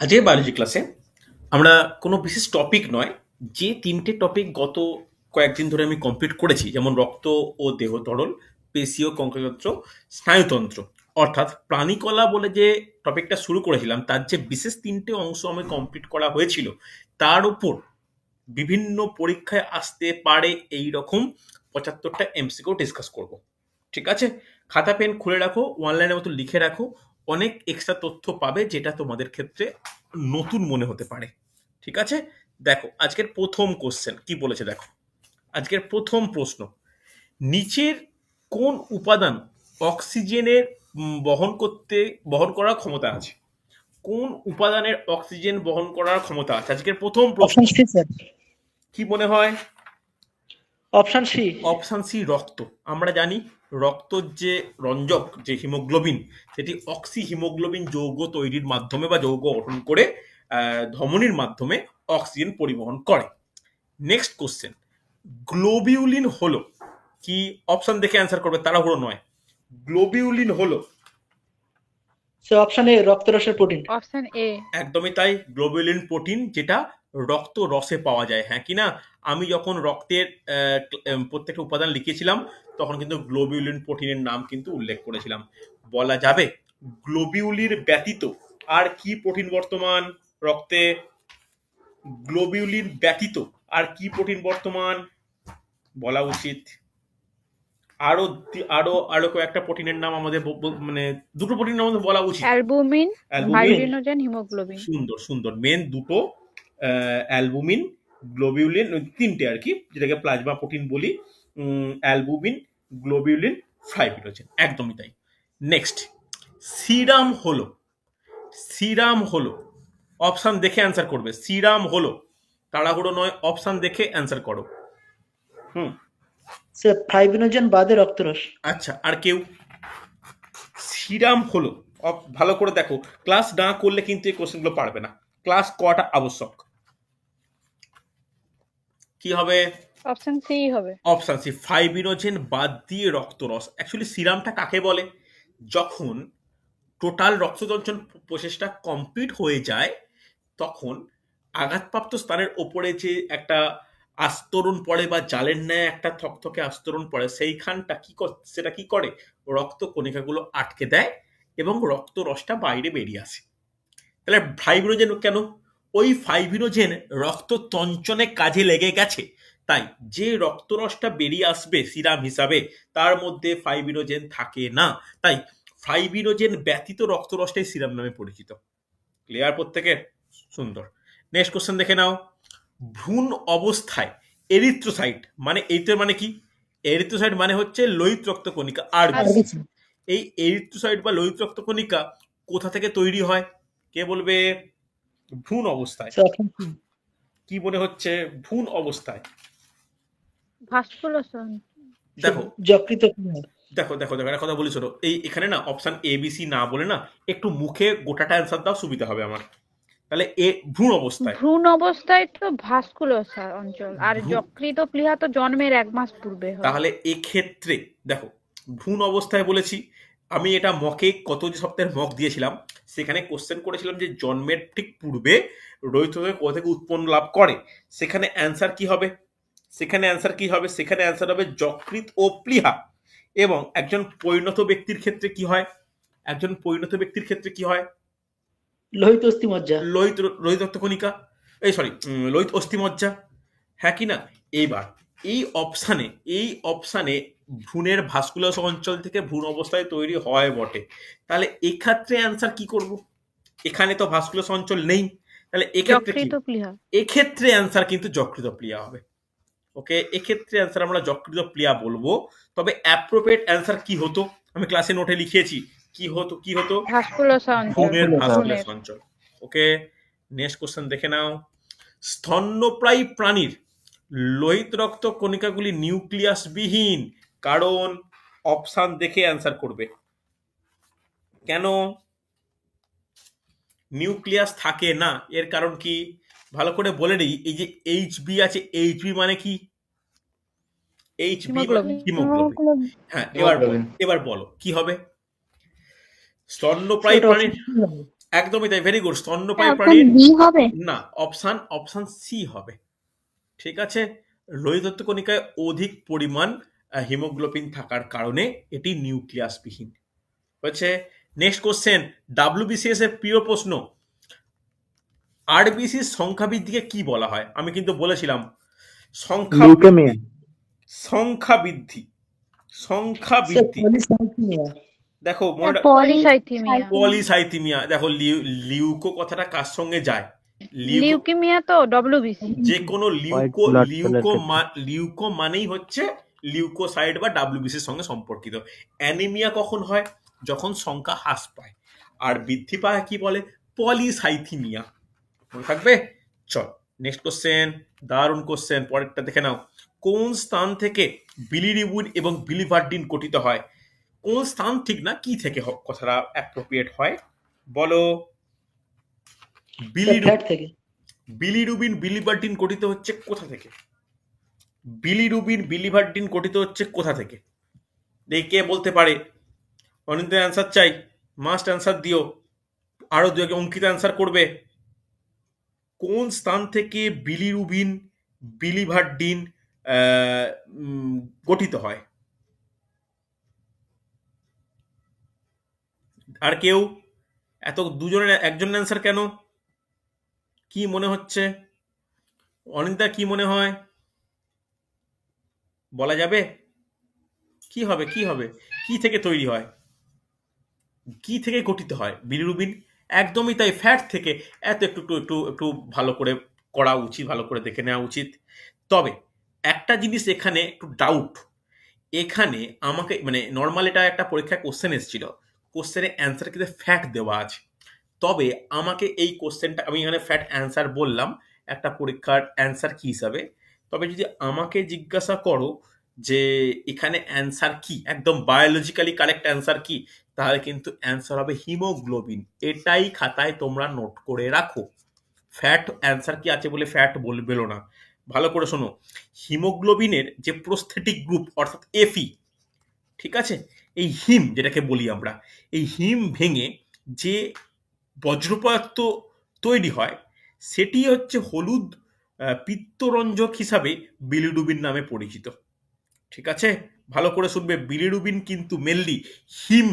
আজকের বায়োলজি ক্লাসে আমরা কোনো বিশেষ টপিক নয়, যে তিনটে টপিক গত কয়েকদিন ধরে আমি কমপ্লিট করেছি, যেমন রক্ত ও দেহ তরল, পেশি ও কঙ্কালতন্ত্র, স্নায়ুতন্ত্র, অর্থাৎ প্রাণীকলা বলে যে টপিকটা শুরু করেছিলাম, তার যে বিশেষ তিনটে অংশ আমি কমপ্লিট করা হয়েছিল, তার উপর বিভিন্ন পরীক্ষায় আসতে পারে এই রকম 75টা এমসিকিউ ডিসকাস করব। ঠিক আছে, খাতা পেন খুলে রাখো, ওয়ান লাইনের মতো লিখে রাখো। অনেক এক্সট্রা তথ্য পাবে যেটা তোমাদের ক্ষেত্রে নতুন মনে হতে পারে। ঠিক আছে, দেখো আজকের প্রথম কোশ্চেন কি বলেছে। দেখো আজকের প্রথম প্রশ্ন, নিচের কোন উপাদান অক্সিজেনের বহন করার ক্ষমতা আছে? কোন উপাদানের অক্সিজেন বহন করার ক্ষমতা আছে? আজকের প্রথম প্রশ্ন। Option C sir. কি মনে হয়? Option C. অপশান সি, রক্ত। আমরা জানি রক্তর যে রঞ্জক, যে হিমোগ্লোবিন, সেটি অক্সি হিমোগ্লোবিন যৌগ তৈরির মাধ্যমে বা যৌগ গঠন করে ধমনির মাধ্যমে অক্সিজেন পরিবহন করে। নেক্সট কোশ্চেন, গ্লোবিউলিন হলো কি? অপশন দেখে অ্যান্সার করবে, তাড়াহুড়ো নয়। গ্লোবিউলিন হলো, স্যার অপশন এ রক্তরসের প্রোটিন। Option A. একদমই তাই, গ্লোবিউলিন প্রোটিন, যেটা রক্ত রসে পাওয়া যায়। হ্যাঁ কি না? আমি যখন রক্তের প্রত্যেকটা উপাদান লিখেছিলাম, তখন কিন্তু গ্লোবিউলিন প্রোটিনের নাম কিন্তু উল্লেখ করেছিলাম। বলা যাবে গ্লোবিউলির ব্যতীত আর কি প্রোটিন বর্তমান রক্তে? গ্লোবিউলিন ব্যতীত আর কি প্রোটিন বর্তমান বলা উচিত? আরো আরো আরো কয়েকটা প্রোটিনের নাম আমাদের মানে দুটো প্রোটিনের নাম আমাদের বলা উচিত। Albumin, albumin, fibrinogen, haemoglobin. সুন্দর সুন্দর, মেন দুটো অ্যালবুমিন, গ্লোবিউলিন, তিনটে আর কি, যেটাকে প্লাজমা প্রোটিন বলি। অ্যালবুমিন, গ্লোবিউলিন, ফাইব্রিনোজেন, একদমই তাই। নেক্সট, সিরাম হলো, সিরাম হলো, অপশন দেখে অ্যান্সার করবে। সিরাম হলো, তাড়াহুড়ো নয়, অপশন দেখে অ্যান্সার করো। স্যার ফাইব্রিনোজেন বাদে রক্তরস। আচ্ছা, আর কেউ? সিরাম হলো, ভালো করে দেখো, ক্লাস না করলে কিন্তু এই কোশ্চেনগুলো পারবে না। ক্লাস করাটা আবশ্যক। কি হবে? অপশন সি হবে। অপশন সি, ফাইব্রিনোজেন বাদ দিয়ে রক্তরস। অ্যাকচুয়ালি সিরামটা কাকে বলে? যখন টোটাল রক্তচঞ্চল প্রসেসটা কমপ্লিট হয়ে যায়, তখন আঘাতপ্রাপ্ত স্থানের ওপরে যে একটা আস্তরণ পড়ে বা জালের ন্যায় একটা থকথকে আস্তরণ পড়ে, সেইখানটা সেটা কি করে? রক্ত কণিকাগুলো আটকে দেয় এবং রক্ত রসটা বাইরে বেরিয়ে আসে। তাহলে ফাইব্রিনোজেন কেন? ওই ফাইব্রিনোজেন রক্ত তঞ্চনে কাজে লেগে গেছে, তাই যে রক্তরসটা বেরিয়ে আসবে সিরাম হিসাবে, তার মধ্যে ফাইব্রিনোজেন থাকে না। তাই ফাইব্রিনোজেন ব্যতীত রক্তরসটাই সিরাম নামে পরিচিত। ক্লিয়ার প্রত্যেকে? সুন্দর। নেক্সট কোশ্চেন দেখে নাও। ভ্রূণ অবস্থায় এরিথ্রোসাইট মানে, এইটার মানে কি? এরিথ্রোসাইট মানে হচ্ছে লোহিত রক্ত কণিকা, আরবিসি। এই এরিথ্রোসাইট বা লোহিত রক্ত কণিকা কোথা থেকে তৈরি হয়? কে বলবে? ভ্রূণ অবস্থায়। Sir option C. কি মনে হচ্ছে ভ্রূণ অবস্থায়? ভাস্কুলোসন। দেখো যকৃত। দেখো দেখো দেখো, একটা কথা বলি শোনো, এই এখানে না অপশন এ বি সি না বলে না, একটু মুখে গোটাটা অ্যান্সার দাও, সুবিধা হবে আমার। তাহলে এ, ভ্রূণ অবস্থায়। ভ্রূণ অবস্থায় তো ভাস্কুলোসার অঞ্চল, আর ভ্রূণ, যকৃত প্লীহা তো জন্মের 1 মাস পূর্বে হয়। তাহলে এক্ষেত্রে দেখো, ভ্রূণ অবস্থায় বলেছি। আমি এটা মকে কত যে সপ্তাহের মক দিয়েছিলাম, সেখানে কোশ্চেন করেছিলাম যে জন্মের ঠিক পূর্বে রোহিত কোথা থেকে উৎপন্ন লাভ করে। সেখানে অ্যান্সার কি হবে? সেখানে অ্যান্সার কি হবে? সেখানে অ্যান্সার হবে যকৃৎ ও প্লীহা। এবং একজন পরিণত ব্যক্তির ক্ষেত্রে কি হয়? একজন পরিণত ব্যক্তির ক্ষেত্রে কি হয়? লোহিত অস্থিমজ্জা। লোহিত লোহিত রক্তকণিকা, এই সরি, লোহিত অস্থিমজ্জা। হ্যাঁ কি না? এইবার এই অপশানে, এই অপশানে ভ্রূণের ভাস্কুলাস অঞ্চল থেকে ভ্রূণ অবস্থায় তৈরি হয় বটে। তাহলে এক্ষেত্রে অ্যান্সার কি করব? এখানে তো ভাস্কুলাস অঞ্চল নেই, তাহলে এক্ষেত্রে কি? যকৃত প্লীহা। এক্ষেত্রে অ্যান্সার কিন্তু যকৃত প্লীহা হবে। ওকে, এক্ষেত্রে অ্যান্সার আমরা যকৃত প্লীহা বলবো। তবে অ্যাপ্রোপ্রিয়েট অ্যান্সার কি হতো? আমি ক্লাসে নোটে লিখিয়েছি। কি হতো? কি হতো? ভাস্কুলোসা অঞ্চল। ভ্রূণের ভাস্কুলাস ভ্রূণের। অঞ্চল। ওকে, নেক্সট কোশ্চেন দেখে নাও। স্তন্যপ্রায়ী প্রাণীর লোহিত রক্ত কণিকাগুলি নিউক্লিয়াস বিহীন, কারণ অপশন দেখে অ্যান্সার করবে। কেন নিউক্লিয়াস থাকে না? এর কারণ কি? ভালো করে বলে দিই, এই যে এইচ বি আছে, এইচ বি মানে কি? এইচ বি মানে হিমোগ্লোবিন। হিমোগ্লোবিন। হ্যাঁ, এবার বলো কি হবে? স্তন্যপ্রায়ী স্যার প্রাণীর, অপশন সি হবে। একদমই তাই, ভেরি গুড। স্তন্যপায়ী অপশন প্রাণীর বি হবে। না, অপশন সি হবে। ঠিক আছে, লোহিতত্ব কণিকায় অধিক পরিমাণ হিমোগ্লোবিন থাকার কারণে এটি নিউক্লিয়াসবিহীন হচ্ছে। নেক্সট কোশ্চেন, ডাব্লিউবিসিএস এর প্রিয় প্রশ্ন, আরবিসির সংখ্যা বৃদ্ধিকে কি বলা হয়? আমি কিন্তু বলেছিলাম সংখ্যা লিউকেমিয়া। সংখ্যা বৃদ্ধি, সংখ্যা স্যার বৃদ্ধি। পলিসাইথেমিয়া। দেখো পলিসাইথেমিয়া। পলিসাইথিমিয়া। দেখো লিউকো কথাটা কার সঙ্গে যায়? লিউকো, লিউকেমিয়া তো ডব্লিউবিসি। যে কোনো হোয়াইট ব্লাড সেলের ক্ষেত্রে লিউকো মানেই হচ্ছে লিউকোসাইট বা ডাব্লিউবিসির সঙ্গে সম্পর্কিত। অ্যানিমিয়া কখন হয়? যখন সংখ্যা হ্রাস পায়। আর বৃদ্ধি পায় কি বলে? পলিসাইথিমিয়া। মনে থাকবে? চল নেক্সট কোশ্চেন, দারুণ কোশ্চেন, পরেরটা দেখে নাও। কোন স্থান থেকে বিলিরুবিন এবং বিলিভার্ডিন গঠিত হয়? কোন স্থান ঠিক না, কি থেকে কথাটা অ্যাপ্রোপ্রিয়েট হয় বলো? স্যার ফ্যাট থেকে। বিলিরুবিন বিলিভার্ডিন গঠিত হচ্ছে কোথা থেকে? বিলিরুবিন বিলিভার্ডিন গঠিত হচ্ছে কোথা থেকে? দেখে কে বলতে পারে? অনিন্দের অ্যান্সার চাই, মাস্ট অ্যান্সার দিও। আরো দু একে অঙ্কিত অ্যান্সার করবে। কোন স্থান থেকে বিলিরুবিন বিলিভার্ডিন গঠিত হয়? আর কেউ? এত দুজনের একজন অ্যান্সার কেন? কি মনে হচ্ছে অনিন্দা, কি মনে হয়? বলা যাবে? কি হবে, কি হবে, কি থেকে তৈরি হয়, কি থেকে গঠিত হয় বিলিরুবিন? একদমই তাই, ফ্যাট থেকে। এত একটু একটু একটু একটু ভালো করে করা উচিত, ভালো করে দেখে নেওয়া উচিত। তবে একটা জিনিস এখানে একটু ডাউট, এখানে আমাকে মানে নর্মাল এটা একটা পরীক্ষায় কোশ্চেন এসেছিল, কোশ্চেনের অ্যান্সার কিন্তু ফ্যাট দেওয়া আছে। তবে আমাকে এই কোশ্চেনটা, আমি এখানে ফ্যাট অ্যান্সার বললাম একটা পরীক্ষার অ্যান্সার কি হিসাবে। তবে যদি আমাকে জিজ্ঞাসা করো যে এখানে অ্যান্সার কি, একদম বায়োলজিক্যালি কারেক্ট অ্যান্সার কি, তাহলে কিন্তু অ্যান্সার হবে হিমোগ্লোবিন। এটাই খাতায় তোমরা নোট করে রাখো। ফ্যাট অ্যান্সার কি আছে বলে ফ্যাট বলবেলো না। ভালো করে শোনো, হিমোগ্লোবিনের যে প্রস্থেটিক গ্রুপ অর্থাৎ এফি, ঠিক আছে, এই হিম যেটাকে বলি আমরা, এই হিম ভেঙে যে বজ্র পদার্থ তৈরি হয় সেটি হচ্ছে হলুদ পিত্তরঞ্জক হিসাবে বিলিরুবিন নামে পরিচিত। ঠিক আছে, ভালো করে শুনবে, বিলিরুবিন কিন্তু মেনলি হিম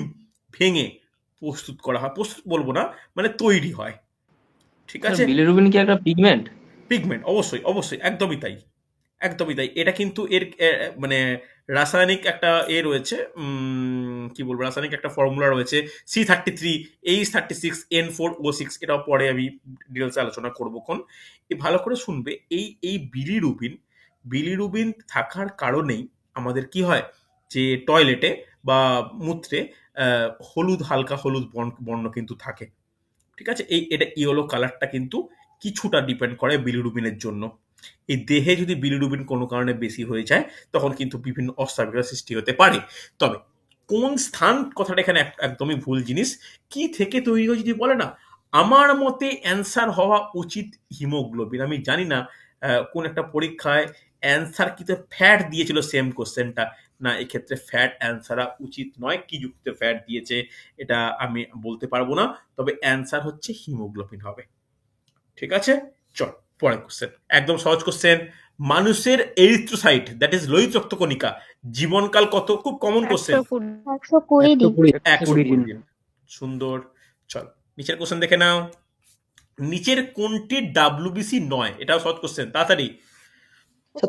ভেঙে প্রস্তুত করা হয়, প্রস্তুত বলবো না, মানে তৈরি হয়। ঠিক আছে, বিলিরুবিন কি একটা পিগমেন্ট? পিগমেন্ট, অবশ্যই অবশ্যই, একদমই তাই, একদমই তাই। এটা কিন্তু এর মানে রাসায়নিক একটা রয়েছে, কি বলবো, রাসায়নিক একটা ফর্মুলা রয়েছে, C33H36N4O6, এটাও পরে আমি ডিটেলসে আলোচনা করবো কোন। ভালো করে শুনবে, এই বিলিরুবিন থাকার কারণেই আমাদের কি হয় যে টয়লেটে বা মূত্রে হলুদ, হালকা হলুদ বর্ণ কিন্তু থাকে। ঠিক আছে, এটা ইয়েলো কালারটা কিন্তু কিছুটা ডিপেন্ড করে বিলিরুবিনের জন্য। এই দেহে যদি বিলিরুবিন কোনো কারণে বেশি হয়ে যায় তখন কিন্তু বিভিন্ন অস্বাভাবিকতার সৃষ্টি হতে পারে। তবে কোন স্থান কথাটা এখানে একদমই ভুল জিনিস। কি থেকে তৈরি হয় যদি বলে না, আমার মতে অ্যান্সার হওয়া উচিত হিমোগ্লোবিন। আমি জানি না কোন একটা পরীক্ষায় অ্যান্সার কি তো ফ্যাট দিয়েছিল সেম কোশ্চেনটা, না এক্ষেত্রে ফ্যাট অ্যান্সার উচিত নয়, কি যুক্তিতে ফ্যাট দিয়েছে এটা আমি বলতে পারবো না, তবে অ্যান্সার হচ্ছে হিমোগ্লোবিন হবে। ঠিক আছে, চল পরের কোশ্চেন, একদম সহজ কোশ্চেন। মানুষের এরিথ্রোসাইট, দ্যাট ইজ লোহিত রক্তকণিকা, জীবনকাল কত? খুব কমন কোশ্চেন। 120 দিন। 120 দিন। সুন্দর। চল নিচের কোশ্চেন দেখে নাও। নিচের কোনটি ডাব্লিউবিসি নয়? এটাও সহজ কোশ্চেন, তাড়াতাড়ি।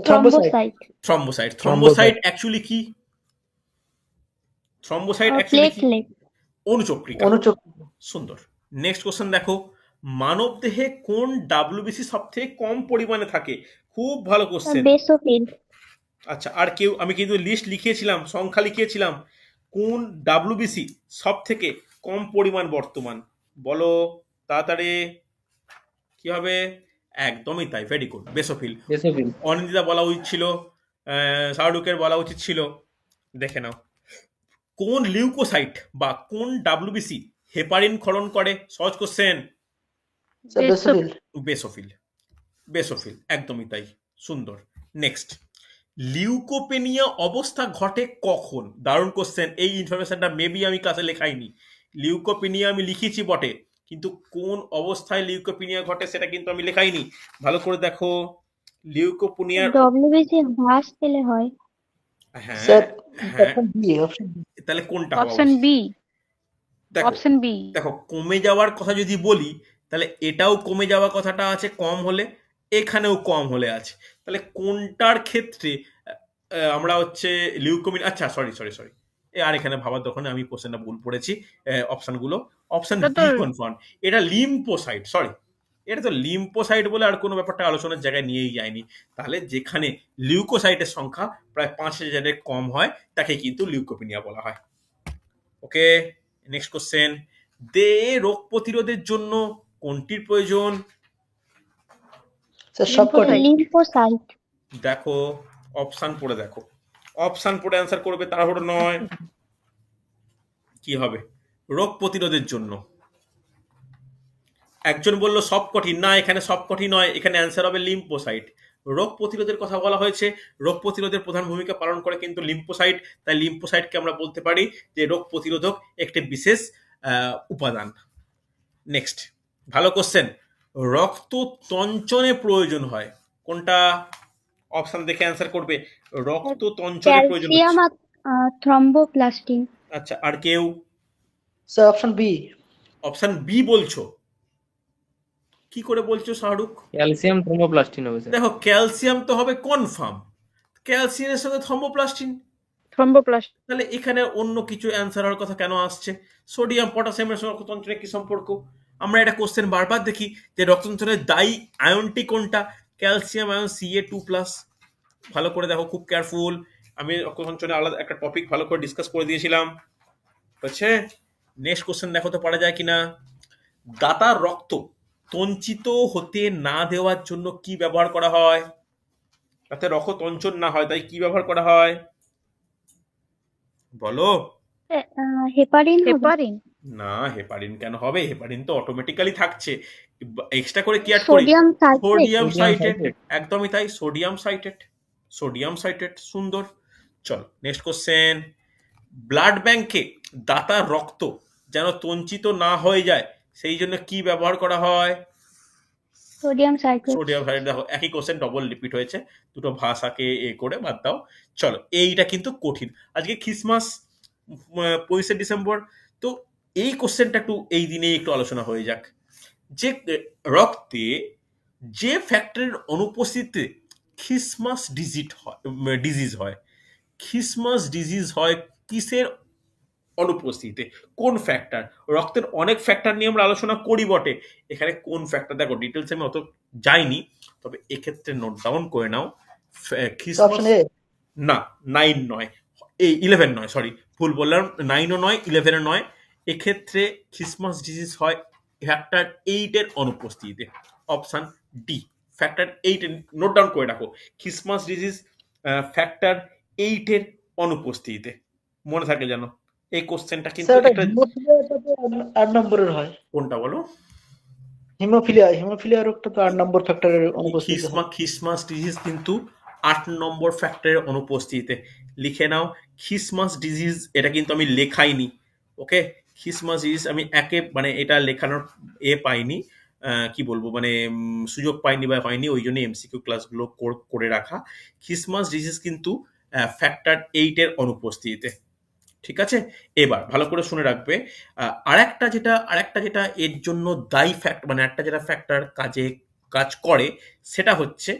থ্রম্বোসাইট। থ্রম্বোসাইট অ্যাকচুয়ালি কি? থ্রম্বোসাইট অ্যাকচুয়ালি কি? প্লেটলেট। অনুচক্রিকা। সুন্দর। নেক্সট কোশ্চেন দেখো, মানব দেহে কোন ডাব্লিউবিসি সব থেকে কম পরিমাণে থাকে? খুব ভালো কোশ্চেন। বেসোফিল। আচ্ছা, আর কেউ? আমি কিন্তু লিস্ট লিখিয়েছিলাম, সংখ্যা লিখিয়েছিলাম। কোন ডাব্লিউবিসি সব থেকে কম পরিমাণ বর্তমান বলো তাড়াতাড়ি, কি হবে? একদমই তাই, ভেরি গুড, বেসোফিল। অনিন্দিতা বলা উচিত ছিল, শাহরুখের বলা উচিত ছিল। দেখে নাও, কোন লিউকোসাইট বা কোন ডাব্লিউবিসি হেপারিন ক্ষরণ করে? সহজ কোশ্চেন। বেসোফিল, বেসোফিল, একদমই তাই, সুন্দর। নেক্সট, লিউকোপেনিয়া অবস্থা ঘটে কখন? দারুণ কোশ্চেন, এই ইনফরমেশনটা মেবি আমি ক্লাসে লেখাইনি। লিউকোপেনিয়া আমি লিখেছি বটে, কিন্তু কোন অবস্থায় লিউকোপিনিয়া ঘটে সেটা কিন্তু আমি লেখাইনি। ভালো করে দেখো, লিউকোপিনিয়ার ডব্লিউবিসি হ্রাস পেলে হয়। হ্যাঁ স্যার হ্যাঁ, অপশন বি, অপশন বি। তাহলে কোনটা হওয়া অপশন উচিত? বি। দেখো অপশন বি। দেখো কমে যাওয়ার কথা যদি বলি, তাহলে এটাও কমে যাওয়ার কথাটা আছে কম হলে, এখানেও কম হলে আছে। তাহলে কোনটার ক্ষেত্রে আমরা হচ্ছে লিউকোমিন, আচ্ছা সরি সরি সরি, আর এখানে ভাবার দরকার নেই, আমি কোশ্চেনটা ভুল পড়েছি। অপশনগুলো, অপশন এটা তো বি কনফার্ম, এটা লিম্পোসাইট, সরি এটা তো লিম্পোসাইট বলে আর কোনো ব্যাপারটা আলোচনার জায়গায় নিয়েই যায়নি। তাহলে যেখানে লিউকোসাইটের সংখ্যা প্রায় 5,000-এর কম হয় তাকে কিন্তু লিউকোপিনিয়া বলা হয়। ওকে, নেক্সট কোশ্চেন, দেহে রোগ প্রতিরোধের জন্য কোনটির প্রয়োজন? স্যার সবকটি। লিম্ফোসাইট। লিম্ফোসাইট। দেখো অপশন পড়ে দেখো, অপশন পড়ে অ্যান্সার করবে, তাড়াহুড়ো নয়। কি হবে? রোগ প্রতিরোধের জন্য। একজন বলল সবকটি, না এখানে সবকটি নয়, এখানে অ্যান্সার হবে লিম্ফোসাইট। রোগ প্রতিরোধের কথা বলা হয়েছে, রোগ প্রতিরোধের প্রধান ভূমিকা পালন করে কিন্তু লিম্ফোসাইট, তাই লিম্ফোসাইটকে আমরা বলতে পারি যে রোগ প্রতিরোধক একটি বিশেষ উপাদান। নেক্সট, ভালো কোশ্চেন, রক্ত তঞ্চনে প্রয়োজন হয় কোনটা? অপশন দেখে অ্যান্সার করবে। রক্ত তঞ্চনে প্রয়োজন ক্যালসিয়াম হচ্ছে, আর থ্রম্বোপ্লাস্টিন। আচ্ছা আর কেউ? Sir option B. Option B বলছো? কি করে বলছো শাহরুখ? ক্যালসিয়াম থ্রোমোপ্লাস্টিন হবে স্যার। দেখো ক্যালসিয়াম তো হবে কনফার্ম, ক্যালসিয়ামের সঙ্গে থ্রম্বোপ্লাস্টিন, থ্রম্বোপ্লাস্ট। তাহলে এখানে অন্য কিছু অ্যান্সার হওয়ার কথা কেন আসছে? সোডিয়াম পটাশিয়ামের সঙ্গে রক্ততন্ত্রের কি সম্পর্ক? আমরা এটা কোশ্চেন বারবার দেখি যে রক্ততন্ত্রের দায়ী আয়নটি কোনটা? Calcium ion Ca2+। ভালো করে দেখো, খুব কেয়ারফুল, আমি রক্ততন্ত্রের আলাদা একটা টপিক ভালো করে ডিসকাস করে দিয়েছিলাম, বুঝছে? নেক্সট কোশ্চেন দেখো তো পারা যায় কিনা। দাতার রক্ত তঞ্চিত হতে না দেওয়ার জন্য কি ব্যবহার করা হয়? যাতে রক্ত তঞ্চন না হয় তাই কি ব্যবহার করা হয় বলো? হেপারিন হবে। হেপারিন। না, হেপারিন কেন হবে? হেপারিন তো অটোমেটিক্যালি থাকছে, এক্সট্রা করে কি অ্যাড করি? Sodium sulphate. Sodium sodium সাইটেট, sulphate. একদমই তাই, সোডিয়াম সাইটেট, সোডিয়াম সাইটেট, সুন্দর। চলো নেক্সট কোশ্চেন, ব্লাড ব্যাংকে দাতার রক্ত যেন তঞ্চিত না হয়ে যায় সেই জন্য কি ব্যবহার করা হয়? Sodium sulphate. সোডিয়াম সাইটেট। দেখো একই কোশ্চেন ডবল রিপিট হয়েছে, দুটো ভাষাকে এ করে বাদ দাও। চলো এইটা কিন্তু কঠিন, আজকে খ্রিসমাস 25শে ডিসেম্বর, তো এই কোশ্চেনটা একটু এই দিনে একটু আলোচনা হয়ে যাক। যে রক্তে যে ফ্যাক্টরের অনুপস্থিতিতে খ্রিসমাস ডিজিজ হয়, খ্রিসমাস ডিজিজ হয় কিসের অনুপস্থিতিতে? কোন ফ্যাক্টর? রক্তের অনেক ফ্যাক্টর নিয়ে আমরা আলোচনা করি বটে, এখানে কোন ফ্যাক্টর? দেখো ডিটেলস আমি অত যাইনি, তবে এক্ষেত্রে নোট ডাউন করে নাও। Christmas, option A. না 9 নয়, এই 11 নয়, সরি ভুল বললাম, 9ও নয় 11ও নয়, এক্ষেত্রে খ্রিসমাস ডিজিজ হয় ফ্যাক্টর 8-এর অনুপস্থিতিতে। Option D, factor 8, note down করে রাখো, খ্রিসমাস ডিজিজ ফ্যাক্টর 8-এর অনুপস্থিতিতে, মনে থাকে জানো। এই কোশ্চেনটা কিন্তু স্যার ওটা একটা, হিমোফিলিয়াটা তো 8 নম্বরের হয়। কোনটা বলো? হিমোফিলিয়া রোগটা তো 8 নম্বর ফ্যাক্টরের অনুপস্থিতিতে হয়। খ্রিসমাস ডিজিজ কিন্তু 8 নম্বর ফ্যাক্টরের অনুপস্থিতিতে। লিখে নাও খ্রিসমাস ডিজিজ, এটা কিন্তু আমি লেখাইনি, ওকে? খ্রিসমাস ডিজিজ আমি একে মানে এটা লেখানোর পাইনি, কি বলবো মানে সুযোগ পাইনি বা হয়নি, ওই জন্য এমসিকিউ ক্লাসগুলো করে রাখা। খ্রিসমাস ডিজিজ কিন্তু ফ্যাক্টর 8-এর অনুপস্থিতিতে, ঠিক আছে? এবার ভালো করে শুনে রাখবে, আরেকটা যেটা এর জন্য দায়ী ফ্যাক্টর, মানে একটা যেটা ফ্যাক্টর কাজ করে সেটা হচ্ছে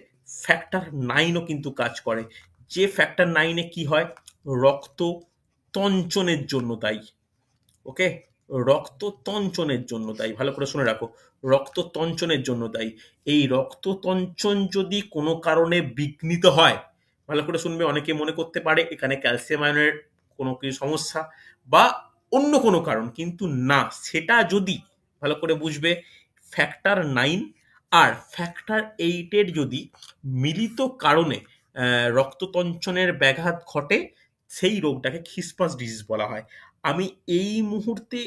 ফ্যাক্টর 9ও কিন্তু কাজ করে। যে ফ্যাক্টর 9-এ কি হয়? রক্ত তঞ্চনের জন্য দায়ী, ওকে? রক্ত তঞ্চনের জন্য দায়ী, ভালো করে শুনে রাখো, রক্ত তঞ্চনের জন্য দায়ী। এই রক্ত তঞ্চন যদি কোনো কারণে বিঘ্নিত হয়, ভালো করে শুনবে, অনেকে মনে করতে পারে এখানে ক্যালসিয়াম আয়নের কোনো কিছু সমস্যা বা অন্য কোনো কারণ, কিন্তু না, সেটা যদি ভালো করে বুঝবে, ফ্যাক্টর 9 আর ফ্যাক্টর 8-এর যদি মিলিত কারণে রক্ততঞ্চনের ব্যাঘাত ঘটে, সেই রোগটাকে খ্রিসমাস ডিজিজ বলা হয়। আমি এই মুহূর্তে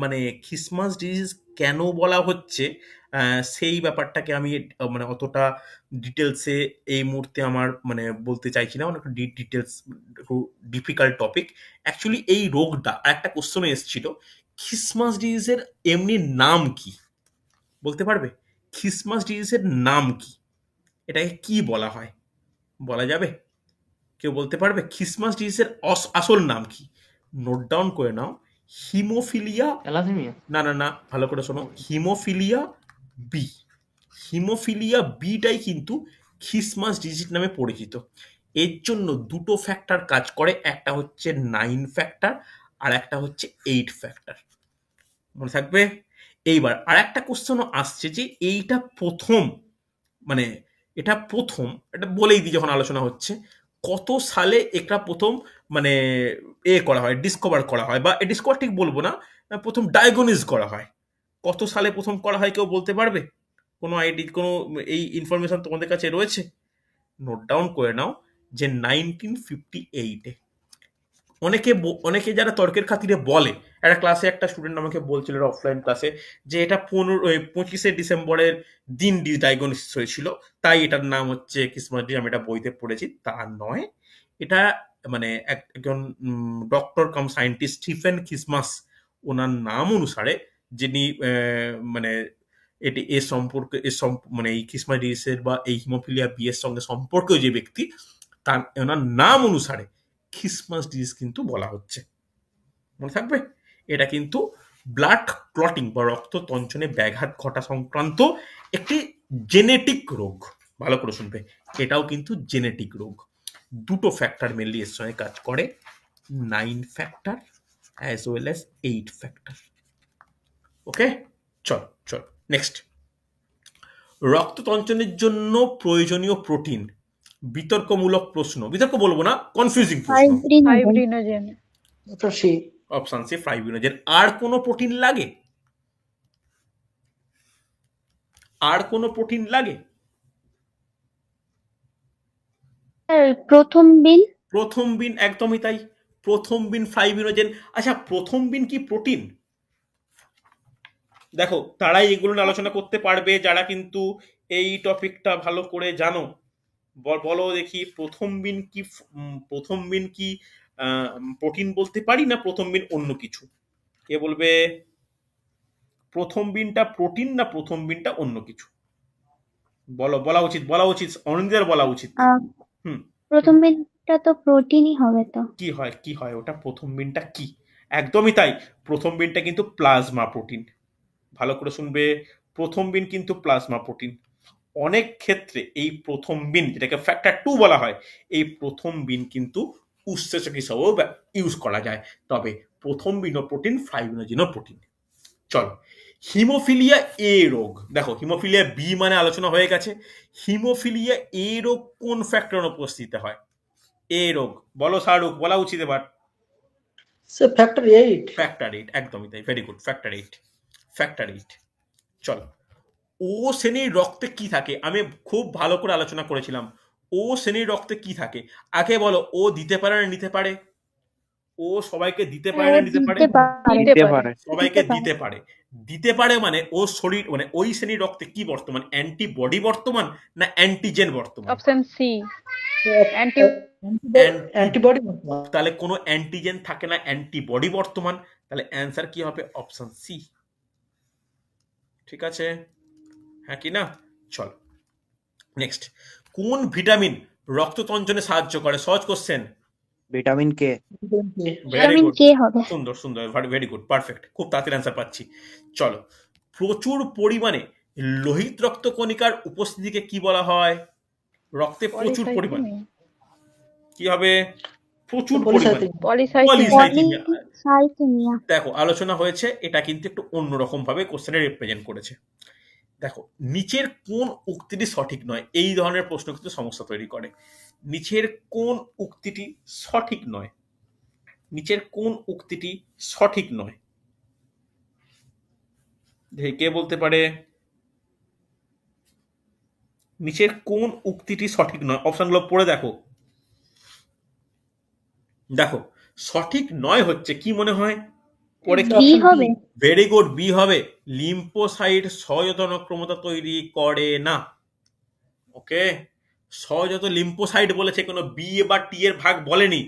মানে খ্রিসমাস ডিজিজ কেন বলা হচ্ছে সেই ব্যাপারটাকে আমি মানে অতটা ডিটেলসে এই মুহূর্তে আমার মানে বলতে চাইছি না, অনেক ডিটেলস, ডিফিকাল্ট টপিক। অ্যাকচুয়ালি এই রোগটা, একটা কোশ্চেন এসেছিল, খিসমাস ডিজিজের এমনি নাম কি বলতে পারবে? খিসমাস ডিজিজের নাম কি? এটাকে কি বলা হয় বলা যাবে? কেউ বলতে পারবে খিসমাস ডিজিজের আসল নাম কি? নোট ডাউন করে নাও। Haemophilia, thalassaemia. না না না, ভালো করে শোনো, হিমোফিলিয়া বি। হিমোফিলিয়া বিটাই কিন্তু খিসমাস ডিজিজ নামে পরিচিত। এর জন্য দুটো ফ্যাক্টর কাজ করে, একটা হচ্ছে 9 ফ্যাক্টর আর একটা হচ্ছে 8 ফ্যাক্টর। মনে থাকবে? এইবার আর একটা কোশ্চেনও আসছে যে এইটা প্রথম, মানে এটা বলেই দিই যখন আলোচনা হচ্ছে, কত সালে এটা প্রথম মানে করা হয়, ডিসকভার করা হয়, বা ডিসকভার ঠিক বলবো না, প্রথম ডায়াগনোজ করা হয়। কত সালে প্রথম করা হয় কেউ বলতে পারবে? কোনো কোনো এই ইনফরমেশন তোমাদের কাছে রয়েছে? নোট ডাউন করে নাও যে 1958-এ। অনেকে যারা তর্কের খাতিরে বলে, একটা ক্লাসে একটা স্টুডেন্ট আমাকে বলছিল অফলাইন ক্লাসে যে এটা 25শে ডিসেম্বরের দিন ডায়াগনোসিস হয়েছিল, তাই এটার নাম হচ্ছে খ্রিসমাস ডে। আমি এটা বইতে পড়েছি, তা নয়। এটা মানে একজন ডক্টর কাম সায়েন্টিস্ট স্টিফেন খ্রিসমাস, ওনার নাম অনুসারে, যিনি মানে এটি এর সম্পর্কে মানে এই খ্রিসমাস ডিজিজের বা এই হিমোফিলিয়া বি এর সঙ্গে সম্পর্কীয় যে ব্যক্তি, তার ওনার নাম অনুসারে খ্রিসমাস ডিজিজ কিন্তু বলা হচ্ছে। মনে থাকবে? এটা কিন্তু ব্লাড ক্লটিং বা রক্ত তঞ্চনে ব্যাঘাত ঘটা সংক্রান্ত একটি জেনেটিক রোগ। ভালো করে শুনবে, এটাও কিন্তু জেনেটিক রোগ। দুটো ফ্যাক্টর মেনলি এর সঙ্গে কাজ করে, 9 factor as well as 8 factor. Okay, চল নেক্সট। রক্ত তঞ্চনের জন্য প্রয়োজনীয় প্রোটিন। বিতর্কমূলক প্রশ্ন, বিতর্ক বলবো না, কনফিউজিং প্রশ্ন। Fibrinogen. Option C. Option C fibrinogen. আর কোনো প্রোটিন লাগে? আর কোনো প্রোটিন লাগে? প্রথম বিন। প্রথম বিন, একদমই তাই, প্রথম বিন ফাইব্রিনোজেন। আচ্ছা, প্রথম বিন কি প্রোটিন? দেখো, তারাই এগুলো নিয়ে আলোচনা করতে পারবে যারা কিন্তু এই টপিকটা ভালো করে জানো। বলো দেখি, প্রথম বিন কি প্রোটিন বলতে পারি, না প্রথম বিন অন্য কিছু? কে বলবে প্রথম বিনটা প্রোটিন না প্রথম বিনটা অন্য কিছু? বলা উচিত অনিন্দার বলা উচিত। হুম, প্রথম বিনটা তো প্রোটিনই হবে তো। কি হয় ওটা? প্রথম বিনটা কি? একদমই তাই, প্রথম বিনটা কিন্তু প্লাজমা প্রোটিন। ভালো করে শুনবে, প্রথম বিন কিন্তু প্লাজমা প্রোটিন। অনেক ক্ষেত্রে এই প্রথম বিন, যেটাকে ফ্যাক্টর 2 বলা হয়, এই প্রথম বিন কিন্তু উৎসেচক হিসাবেও ইউজ করা যায়। তবে প্রথম বিনও প্রোটিন, ফাইব্রিনোজেনও প্রোটিন। চলো, হিমোফিলিয়া এ রোগ। দেখো, হিমোফিলিয়া বি মানে আলোচনা হয়ে গেছে। হিমোফিলিয়া এ রোগ কোন ফ্যাক্টর উপস্থিত হয়? এ রোগ বলো শাহরুখ, বলা উচিত এবার। ফ্যাক্টর 8। ফ্যাক্টর 8, একদমই তাই, ভেরি গুড, ফ্যাক্টর 8। চলো, ও শ্রেণীর রক্তে কি থাকে? আমি খুব ভালো করে আলোচনা করেছিলাম। ও শ্রেণীর রক্তে কি থাকে? আগে বলো, ও দিতে পারে না নিতে পারে? ও সবাইকে দিতে পারে না নিতে পারে? সবাইকে দিতে পারে। দিতে পারে মানে ও শরীর, মানে ওই শ্রেণীর রক্তে কি বর্তমান? অ্যান্টিবডি বর্তমান না অ্যান্টিজেন বর্তমান? Option C, antibody. তাহলে কোনো অ্যান্টিজেন থাকে না, অ্যান্টিবডি বর্তমান। তাহলে অ্যান্সার কি হবে? Option C. ঠিক আছে, হ্যাঁ কি না? চল নেক্সট। কোন ভিটামিন রক্ত তঞ্চনে সাহায্য করে? সহজ question. Vitamin K. Very vitamin good, কে হবে। সুন্দর, ভেরি গুড, পারফেক্ট, খুব তাড়াতাড়ি অ্যান্সার পাচ্ছি। চলো, প্রচুর পরিমাণে লোহিত রক্ত কণিকার উপস্থিতিকে কি বলা হয়? রক্তে প্রচুর পরিমাণ কি হবে? প্রচুর পরিমাণ পলিসাইথেমিয়া। পলিসাইথেমিয়া। দেখো, আলোচনা হয়েছে, এটা কিন্তু একটু অন্যরকম ভাবে কোশ্চেনে রিপ্রেজেন্ট করেছে। দেখো, নিচের কোন উক্তিটি সঠিক নয়? এই ধরনের প্রশ্ন কিন্তু সমস্যা তৈরি করে। নিচের কোন উক্তিটি সঠিক নয়? নিচের কোন উক্তিটি সঠিক নয়? কে বলতে পারে নিচের কোন উক্তিটি সঠিক নয়? অপশনগুলো পড়ে দেখো। দেখো, সঠিক নয় হচ্ছে কি মনে হয়? পরে বি হবে। ভেরি গুড, বি হবে। লিম্ফোসাইট সহজাত ক্ষমতা তৈরি করে না। ওকে, সহজাত লিম্ফোসাইট বলেছে, কোনো বি বা টি এর ভাগ বলেনি।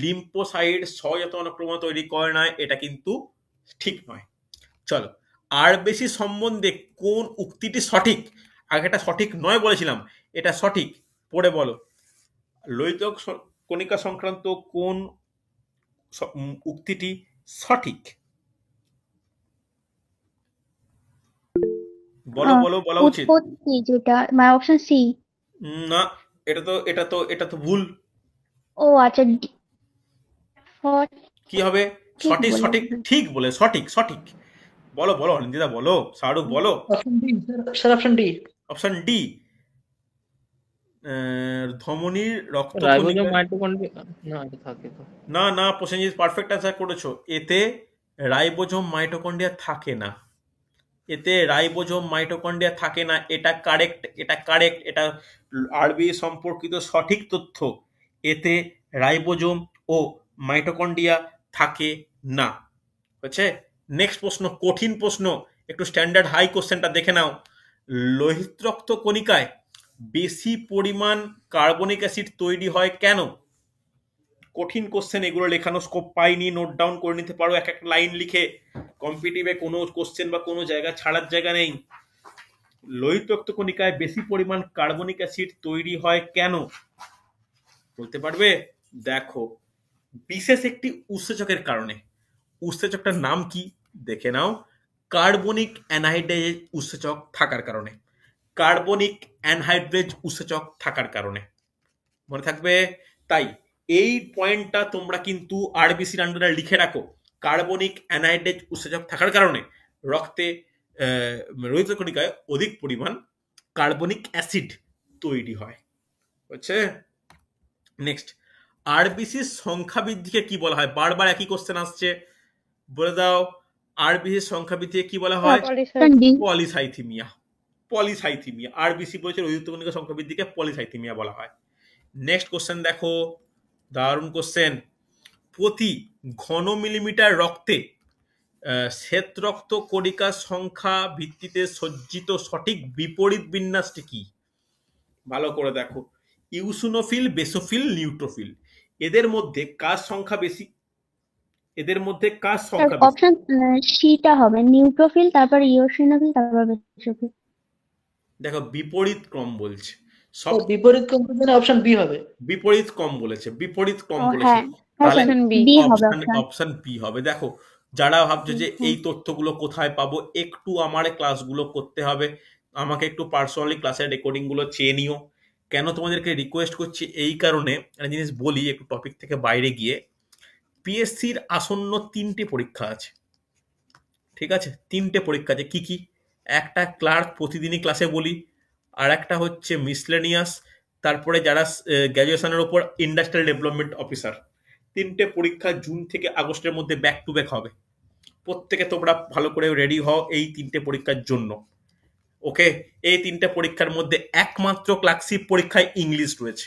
লিম্ফোসাইট সহজাত অনুক্রমণ তৈরি করে না, এটা কিন্তু ঠিক নয়। চলো, আরবিসি সম্বন্ধে কোন উক্তিটি সঠিক? আগেটা সঠিক নয় বলেছিলাম, এটা সঠিক। পড়ে বলো, লোহিতক কণিকা সংক্রান্ত কোন উক্তিটি সঠিক? বলো বলো, বলা উচিত। উৎপত্তি যেটা মানে অপশন সি। না, এটা তো ভুল। ও আচ্ছা, কি হবে? ঠিক সঠিক বলে। সঠিক ঠিক বলে, সঠিক সঠিক। বলো বলো অনিন্দিতা, বলো, শাহরুখ বলো। Option D sir, option D. Option D, ধমনীর রাইবোজোম রক্তকণিকা। মাইটোকন্ড্রিয়া, না এটা থাকে তো। না না, প্রসেনজিৎ পারফেক্ট অ্যান্সার করেছো। এতে রাইবোজোম মাইটোকন্ড্রিয়া থাকে না। এতে রাইবোজোম মাইটোকন্ড্রিয়া থাকে না, এটা কারেক্ট, এটা কারেক্ট, এটা আরবি সম্পর্কিত সঠিক তথ্য। এতে রাইবোজোম ও মাইটোকন্ড্রিয়া থাকে না। হচ্ছে। নেক্সট প্রশ্ন, কঠিন প্রশ্ন, একটু স্ট্যান্ডার্ড হাই কোশ্চেনটা দেখে নাও। লোহিত রক্ত কণিকায় বেশি পরিমাণ কার্বনিক অ্যাসিড তৈরি হয় কেন? কঠিন কোশ্চেন, এগুলো লেখানো স্কোপ পাইনি, নোট ডাউন করে নিতে পারো এক একটা লাইন লিখে। কম্পিটিটিভে কোনো কোশ্চেন বা কোনো জায়গা ছাড়ার জায়গা নেই। লোহিত রক্ত কণিকায় বেশি পরিমাণ কার্বনিক অ্যাসিড তৈরি হয় কেন? বলতে পারবে? দেখো, বিশেষ একটি উৎসেচকের কারণে। উৎসেচকটার নাম কি দেখে নাও। কার্বনিক অ্যানহাইড্রেজ উৎসেচক থাকার কারণে। কার্বনিক অ্যানহাইড্রেজ উৎসেচক থাকার কারণে, মনে থাকবে। তাই এই পয়েন্টটা তোমরা কিন্তু আরবিসির আন্ডারে লিখে রাখো। কার্বনিক অ্যানহাইড্রেজ উৎসেচক থাকার কারণে রক্তে লোহিত কণিকায় অধিক পরিমাণ কার্বনিক অ্যাসিড তৈরি হয়। হচ্ছে। নেক্সট, আরবিসির সংখ্যা বৃদ্ধিকে কি বলা হয়? বারবার একই কোশ্চেন আসছে, বলে দাও। আরবিসির সংখ্যা বৃদ্ধিকে কি বলা হয়? Option D. Polycythemia. Polycythemia, RBC বলেছে লোহিত কণিকা সংখ্যা বৃদ্ধিকে পলিসাইথিমিয়া বলা হয়। নেক্সট কোশ্চেন দেখো, দারুণ কোশ্চেন। প্রতি ঘন মিলিমিটার রক্তে শ্বেত রক্ত কণিকার সংখ্যা ভিত্তিতে সজ্জিত সঠিক বিপরীত বিন্যাসটি কি? ভালো করে দেখো, ইউসুনোফিল, বেসোফিল, নিউট্রোফিল, এদের মধ্যে কার সংখ্যা বেশি? এদের মধ্যে কার সংখ্যা বেশি? অপশন সিটা হবে, নিউট্রোফিল, তারপর ইওসিনোফিল, তারপর বেসোফিল। দেখো, বিপরীত ক্রম বলছে সব। বিপরীত কম্পিটিশনে অপশন বি হবে। বিপরীত ক্রম বলেছে, বিপরীত ক্রম ও বলেছে। হ্যাঁ, তাহলে অপশন বি। বি হবে অপশন অপশন। অপশন বি হবে। দেখো, যারা ভাবছো যে এই তথ্যগুলো কোথায় পাবো, একটু আমার ক্লাসগুলো করতে হবে, আমাকে একটু পার্সোনালি ক্লাসের রেকর্ডিং গুলো চেয়ে নিও। কেন তোমাদেরকে রিকোয়েস্ট করছি? এই কারণে একটা জিনিস বলি, একটু টপিক থেকে বাইরে গিয়ে। পিএসসির আসন্ন 3টে পরীক্ষা আছে, ঠিক আছে? 3টে পরীক্ষা আছে। কি কি? একটা ক্লার্ক প্রতিদিনই ক্লাসে বলি, আর একটা হচ্ছে মিসলেনিয়াস, তারপরে যারা গ্র্যাজুয়েশনের ওপর ইন্ডাস্ট্রিয়াল ডেভেলপমেন্ট অফিসার। 3টে পরীক্ষা জুন থেকে আগস্টের মধ্যে ব্যাক টু ব্যাক হবে। প্রত্যেকে তোমরা ভালো করে রেডি হও এই 3টে পরীক্ষার জন্য। ওকে, এই 3টে পরীক্ষার মধ্যে একমাত্র ক্লার্কশিপ পরীক্ষায় ইংলিশ রয়েছে,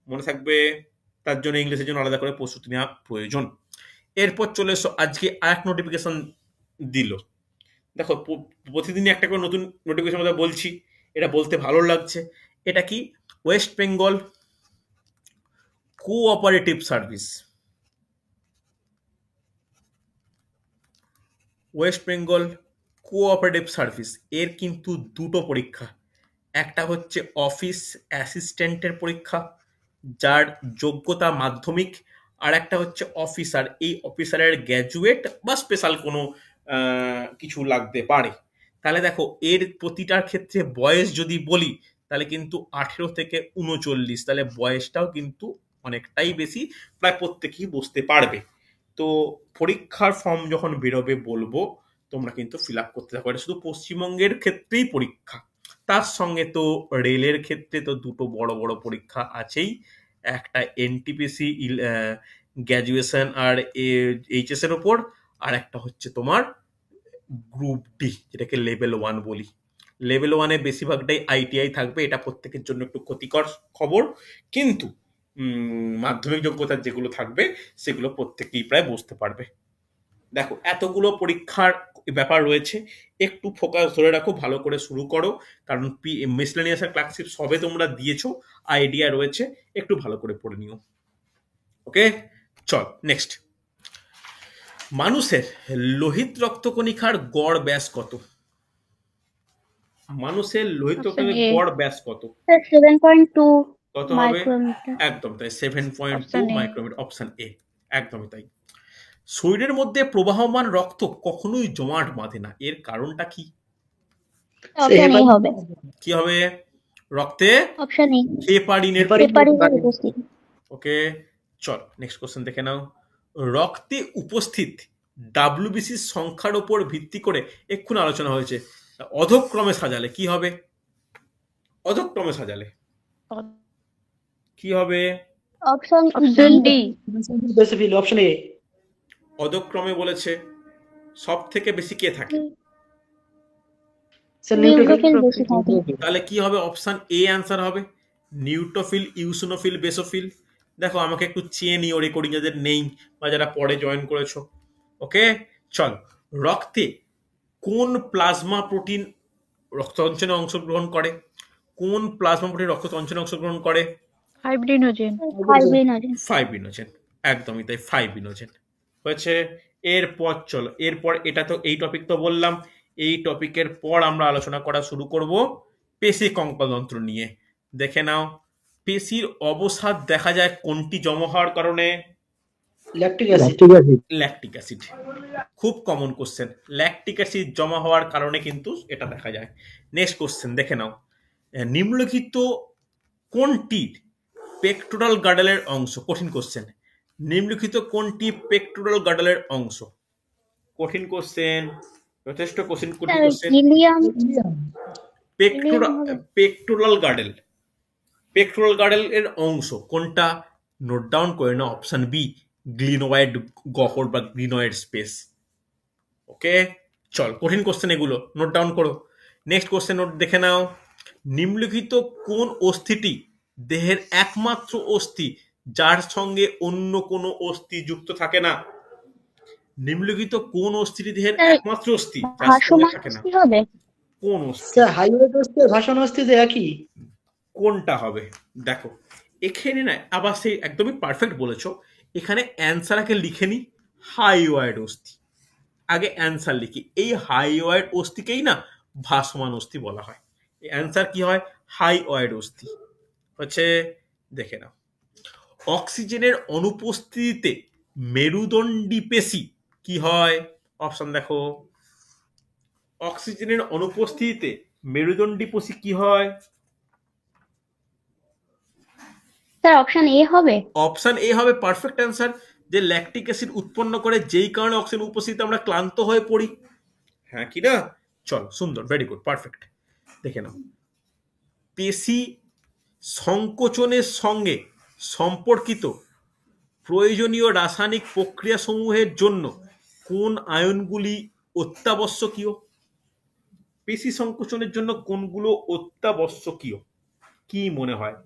মনে থাকবে। তার জন্য ইংলিশের জন্য আলাদা করে প্রস্তুতি নেওয়া প্রয়োজন। এরপর চলে এসো, আজকে আরেক নোটিফিকেশন দিল। দেখো, প্রতিদিনই একটা করে নতুন নোটিফিকেশন কথা বলছি, এটা বলতে ভালো লাগছে। এটা কি? West Bengal cooperative service. West Bengal cooperative service, এর কিন্তু দুটো পরীক্ষা। একটা হচ্ছে অফিস অ্যাসিস্ট্যান্টের পরীক্ষা, যার যোগ্যতা মাধ্যমিক। আর একটা হচ্ছে অফিসার, এই অফিসারের গ্র্যাজুয়েট বা স্পেশাল কোনো কিছু লাগতে পারে। তাহলে দেখো, এর প্রতিটার ক্ষেত্রে বয়স যদি বলি, তাহলে কিন্তু 18 থেকে 39, তাহলে বয়সটাও কিন্তু অনেকটাই বেশি, প্রায় প্রত্যেকেই বসতে পারবে। তো পরীক্ষার ফর্ম যখন বেরোবে বলবো, তোমরা কিন্তু ফিল আপ করতে থাকো। এটা শুধু পশ্চিমবঙ্গের ক্ষেত্রেই পরীক্ষা, তার সঙ্গে তো রেলের ক্ষেত্রে তো দুটো বড় বড় পরীক্ষা আছেই। একটা এনটিপিসি গ্র্যাজুয়েশন আর এইচএস এর ওপর, আর একটা হচ্ছে তোমার গ্রুপ ডি, যেটাকে লেভেল 1 বলি। লেভেল 1-এ বেশিরভাগটাই আইটিআই থাকবে, এটা প্রত্যেকের জন্য একটু ক্ষতিকর খবর। কিন্তু মাধ্যমিক যোগ্যতার যেগুলো থাকবে সেগুলো প্রত্যেকেই প্রায় বসতে পারবে। দেখো, এতগুলো পরীক্ষার ব্যাপার রয়েছে, একটু ফোকাস ধরে রাখো, ভালো করে শুরু করো। কারণ মিসলেনিয়াস আর ক্লার্কশিপ সবে তোমরা দিয়েছো, আইডিয়া রয়েছে, একটু ভালো করে পড়ে নিও। ওকে, চল নেক্সট। মানুষের লোহিত রক্তকণিকার গড় ব্যাস কত? মানুষের লোহিত অপশন রক্তকণিকার এ। গড় ব্যাস কত? স্যার 7.2 কত হবে? মাইক্রোমিটার। একদম তাই, 7.2 option A. Micrometre, option A. একদমই তাই। শরীরের মধ্যে প্রবাহমান রক্ত কখনোই জমাট বাঁধে না, এর কারণটা কি? অপশন এ হবে। কি হবে? রক্তে অপশন এ। হেপারিনের হেপারিনের উপস্থিতি। ওকে, চল নেক্সট কোশ্চেন দেখে নাও। রক্তে উপস্থিত ডাব্লিউবিসি সংখ্যার উপর ভিত্তি করে এক্ষুনি আলোচনা হয়েছে, অধক্রমে সাজালে কি হবে? অধক্রমে সাজালে কি হবে? Option option D. Basophil, option A. অধক্রমে বলেছে, সব থেকে বেশি কে থাকে? Sir neutrophil. নিউট্রোফিল বেশি থাকে। তাহলে কি হবে? অপশন এ অ্যান্সার হবে, নিউট্রোফিল, ইউসিনোফিল, বেসোফিল। দেখো আমাকে একটু চেয়ে নিও রেকর্ডিং যাদের নেই বা যারা পরে জয়েন করেছো। ওকে, চল। রক্তে কোন প্লাজমা প্রোটিন রক্ত সঞ্চালনে অংশগ্রহণ করে? কোন প্লাজমা প্রোটিন রক্ত সঞ্চালনে অংশগ্রহণ করে? ফাইব্রিনোজেন। ফাইব্রিনোজেন। ফাইব্রিনোজেন। একদমই তাই, ফাইব্রিনোজেন হয়েছে। এরপর চলো, এরপর এটা তো এই টপিক তো বললাম, এই টপিকের পর আমরা আলোচনা করা শুরু করব পেশি কঙ্কালতন্ত্র নিয়ে। দেখে নাও, পেশির অবসাদ দেখা যায় কোনটি জমা হওয়ার কারণে? Lactic acid. Lactic acid. খুব কমন কোশ্চেন, ল্যাকটিক অ্যাসিড জমা হওয়ার কারণে কিন্তু এটা দেখা যায়। নেক্সট কোশ্চেন দেখে নাও, নিম্নলিখিত কোনটির পেক্টোরাল গার্ডেলের অংশ? কঠিন কোশ্চেন। নিম্নলিখিত কোনটি পেক্টোরাল গার্ডেলের অংশ? কঠিন কোশ্চেন, যথেষ্ট কঠিন sir question. Ilium. Pectoral girdle, pectoral girdle এর অংশ কোনটা? নোট ডাউন করে নাও, অপশন বি, গ্লিনোয়েড গহ্বর বা গ্লিনোয়েড স্পেস। ওকে, চল কঠিন কোশ্চেন এগুলো, নোট ডাউন করো। নেক্সট কোশ্চেন নোট দেখে নাও, নিম্নলিখিত কোন অস্থিটি দেহের একমাত্র অস্থি যার সঙ্গে অন্য কোনো অস্থি যুক্ত থাকে না? নিম্নলিখিত কোন অস্থিটি দেহের স্যার, একমাত্র অস্থি যার সঙ্গে ভাসমান থাকে না? কি হবে? কোন অস্থি? স্যার হাইওয়েট অস্থি আর ভাসমান অস্থি তো একই। কোনটা হবে? দেখো এখানে না আবার সেই একদমই পারফেক্ট বলেছো, এখানে অ্যান্সার আগে লিখে নি, হাইওয়েড অস্থি। আগে অ্যান্সার লিখি, এই হাইওয়েড অস্থিকেই না ভাসমান অস্থি বলা হয়। এই অ্যান্সার কি হয়? হাইওয়েড অস্থি হচ্ছে। দেখে নাও, অক্সিজেনের অনুপস্থিতিতে মেরুদণ্ডী পেশি কি হয়? অপশন দেখো, অক্সিজেনের অনুপস্থিতিতে মেরুদণ্ডী পেশি কি হয়? স্যার অপশন এ হবে। অপশন এ হবে পারফেক্ট অ্যান্সার, যে ল্যাকটিক অ্যাসিড উৎপন্ন করে, যেই কারণে অক্সিজেন উপস্থিতিতে আমরা ক্লান্ত হয়ে পড়ি। হ্যাঁ কি না? চল, সুন্দর, ভেরি গুড, পারফেক্ট। দেখে নাও, পেশি সংকোচনের সঙ্গে সম্পর্কিত প্রয়োজনীয় রাসায়নিক প্রক্রিয়া সমূহের জন্য কোন আয়নগুলি অত্যাবশ্যকীয়? পেশি সংকোচনের জন্য কোনগুলো অত্যাবশ্যকীয়? কি মনে হয়?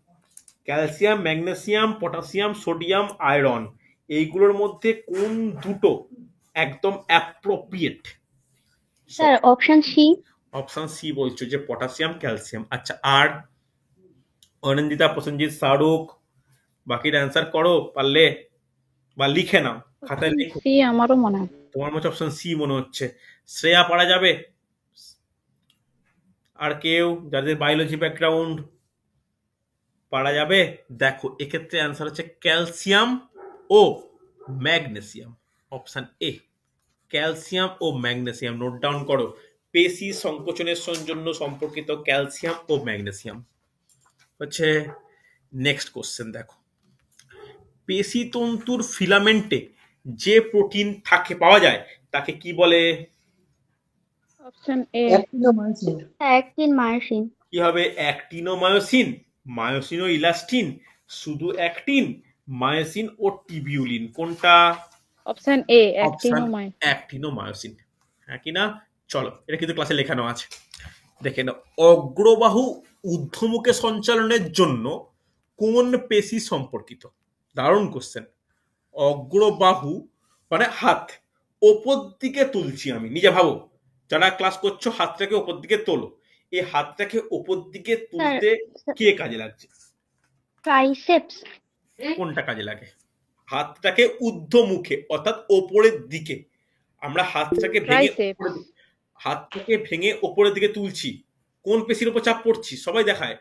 Calcium, magnesium, potassium, sodium, iron, এইগুলোর মধ্যে কোন দুটো একদম appropriate? Sir option C. Option C বলছো, যে পটাশিয়াম, ক্যালসিয়াম। আচ্ছা, আর অনিন্দিতা, প্রসেনজিৎ, শাহরুখ, বাকিটা অ্যান্সার করো পারলে, বা লিখে নাও খাতায় লিখো। সি আমারও মনে হয়। তোমার মধ্যে অপশন সি মনে হচ্ছে। শ্রেয়া পারা যাবে? আর কেউ যাদের বায়োলজি ব্যাকগ্রাউন্ড পারা যাবে? দেখো এক্ষেত্রে অ্যান্সার হচ্ছে ক্যালসিয়াম ও ম্যাগনেসিয়াম, অপশন এ, ক্যালসিয়াম ও ম্যাগনেসিয়াম। নোট ডাউন করো, পেশি সংকোচনের জন্য সম্পর্কিত ক্যালসিয়াম ও ম্যাগনেসিয়াম হচ্ছে। নেক্সট কোশ্চেন দেখো, পেশি তন্তুর ফিলামেন্টে যে প্রোটিন থাকে পাওয়া যায় তাকে কি বলে? Option A. Actinomycin. Actin myosin. কি হবে? অ্যাক্টিনোমায়োসিন, মায়োসিন ও ইলাস্টিন, শুধু অ্যাক্টিন, মায়োসিন ও টিবিউলিন, কোনটা? Option A, actinomycin. অ্যাক্টিনোমায়োসিন। হ্যাঁ কি না? চলো, এটা কিন্তু ক্লাসে লেখানো আছে, দেখে নাও। অগ্রবাহু ঊর্ধ্বমুখে সঞ্চালনের জন্য কোন পেশি সম্পর্কিত? দারুণ কোশ্চেন। অগ্রবাহু মানে হাত ওপর দিকে তুলছি আমি, নিজে ভাবো, যারা ক্লাস করছো হাতটাকে ওপর দিকে তোলো। এই হাতটাকে ওপর দিকে তুলতে কে কাজে লাগছে? ট্রাইসেপস। কোনটা কাজে লাগে? হাতটাকে ঊর্ধ্বমুখে অর্থাৎ ওপরের দিকে আমরা হাতটাকে ট্রাইসেপস ভেঙে ওপরের দিকে তুলছি, কোন পেশির উপর চাপ পড়ছি সবাই দেখায়,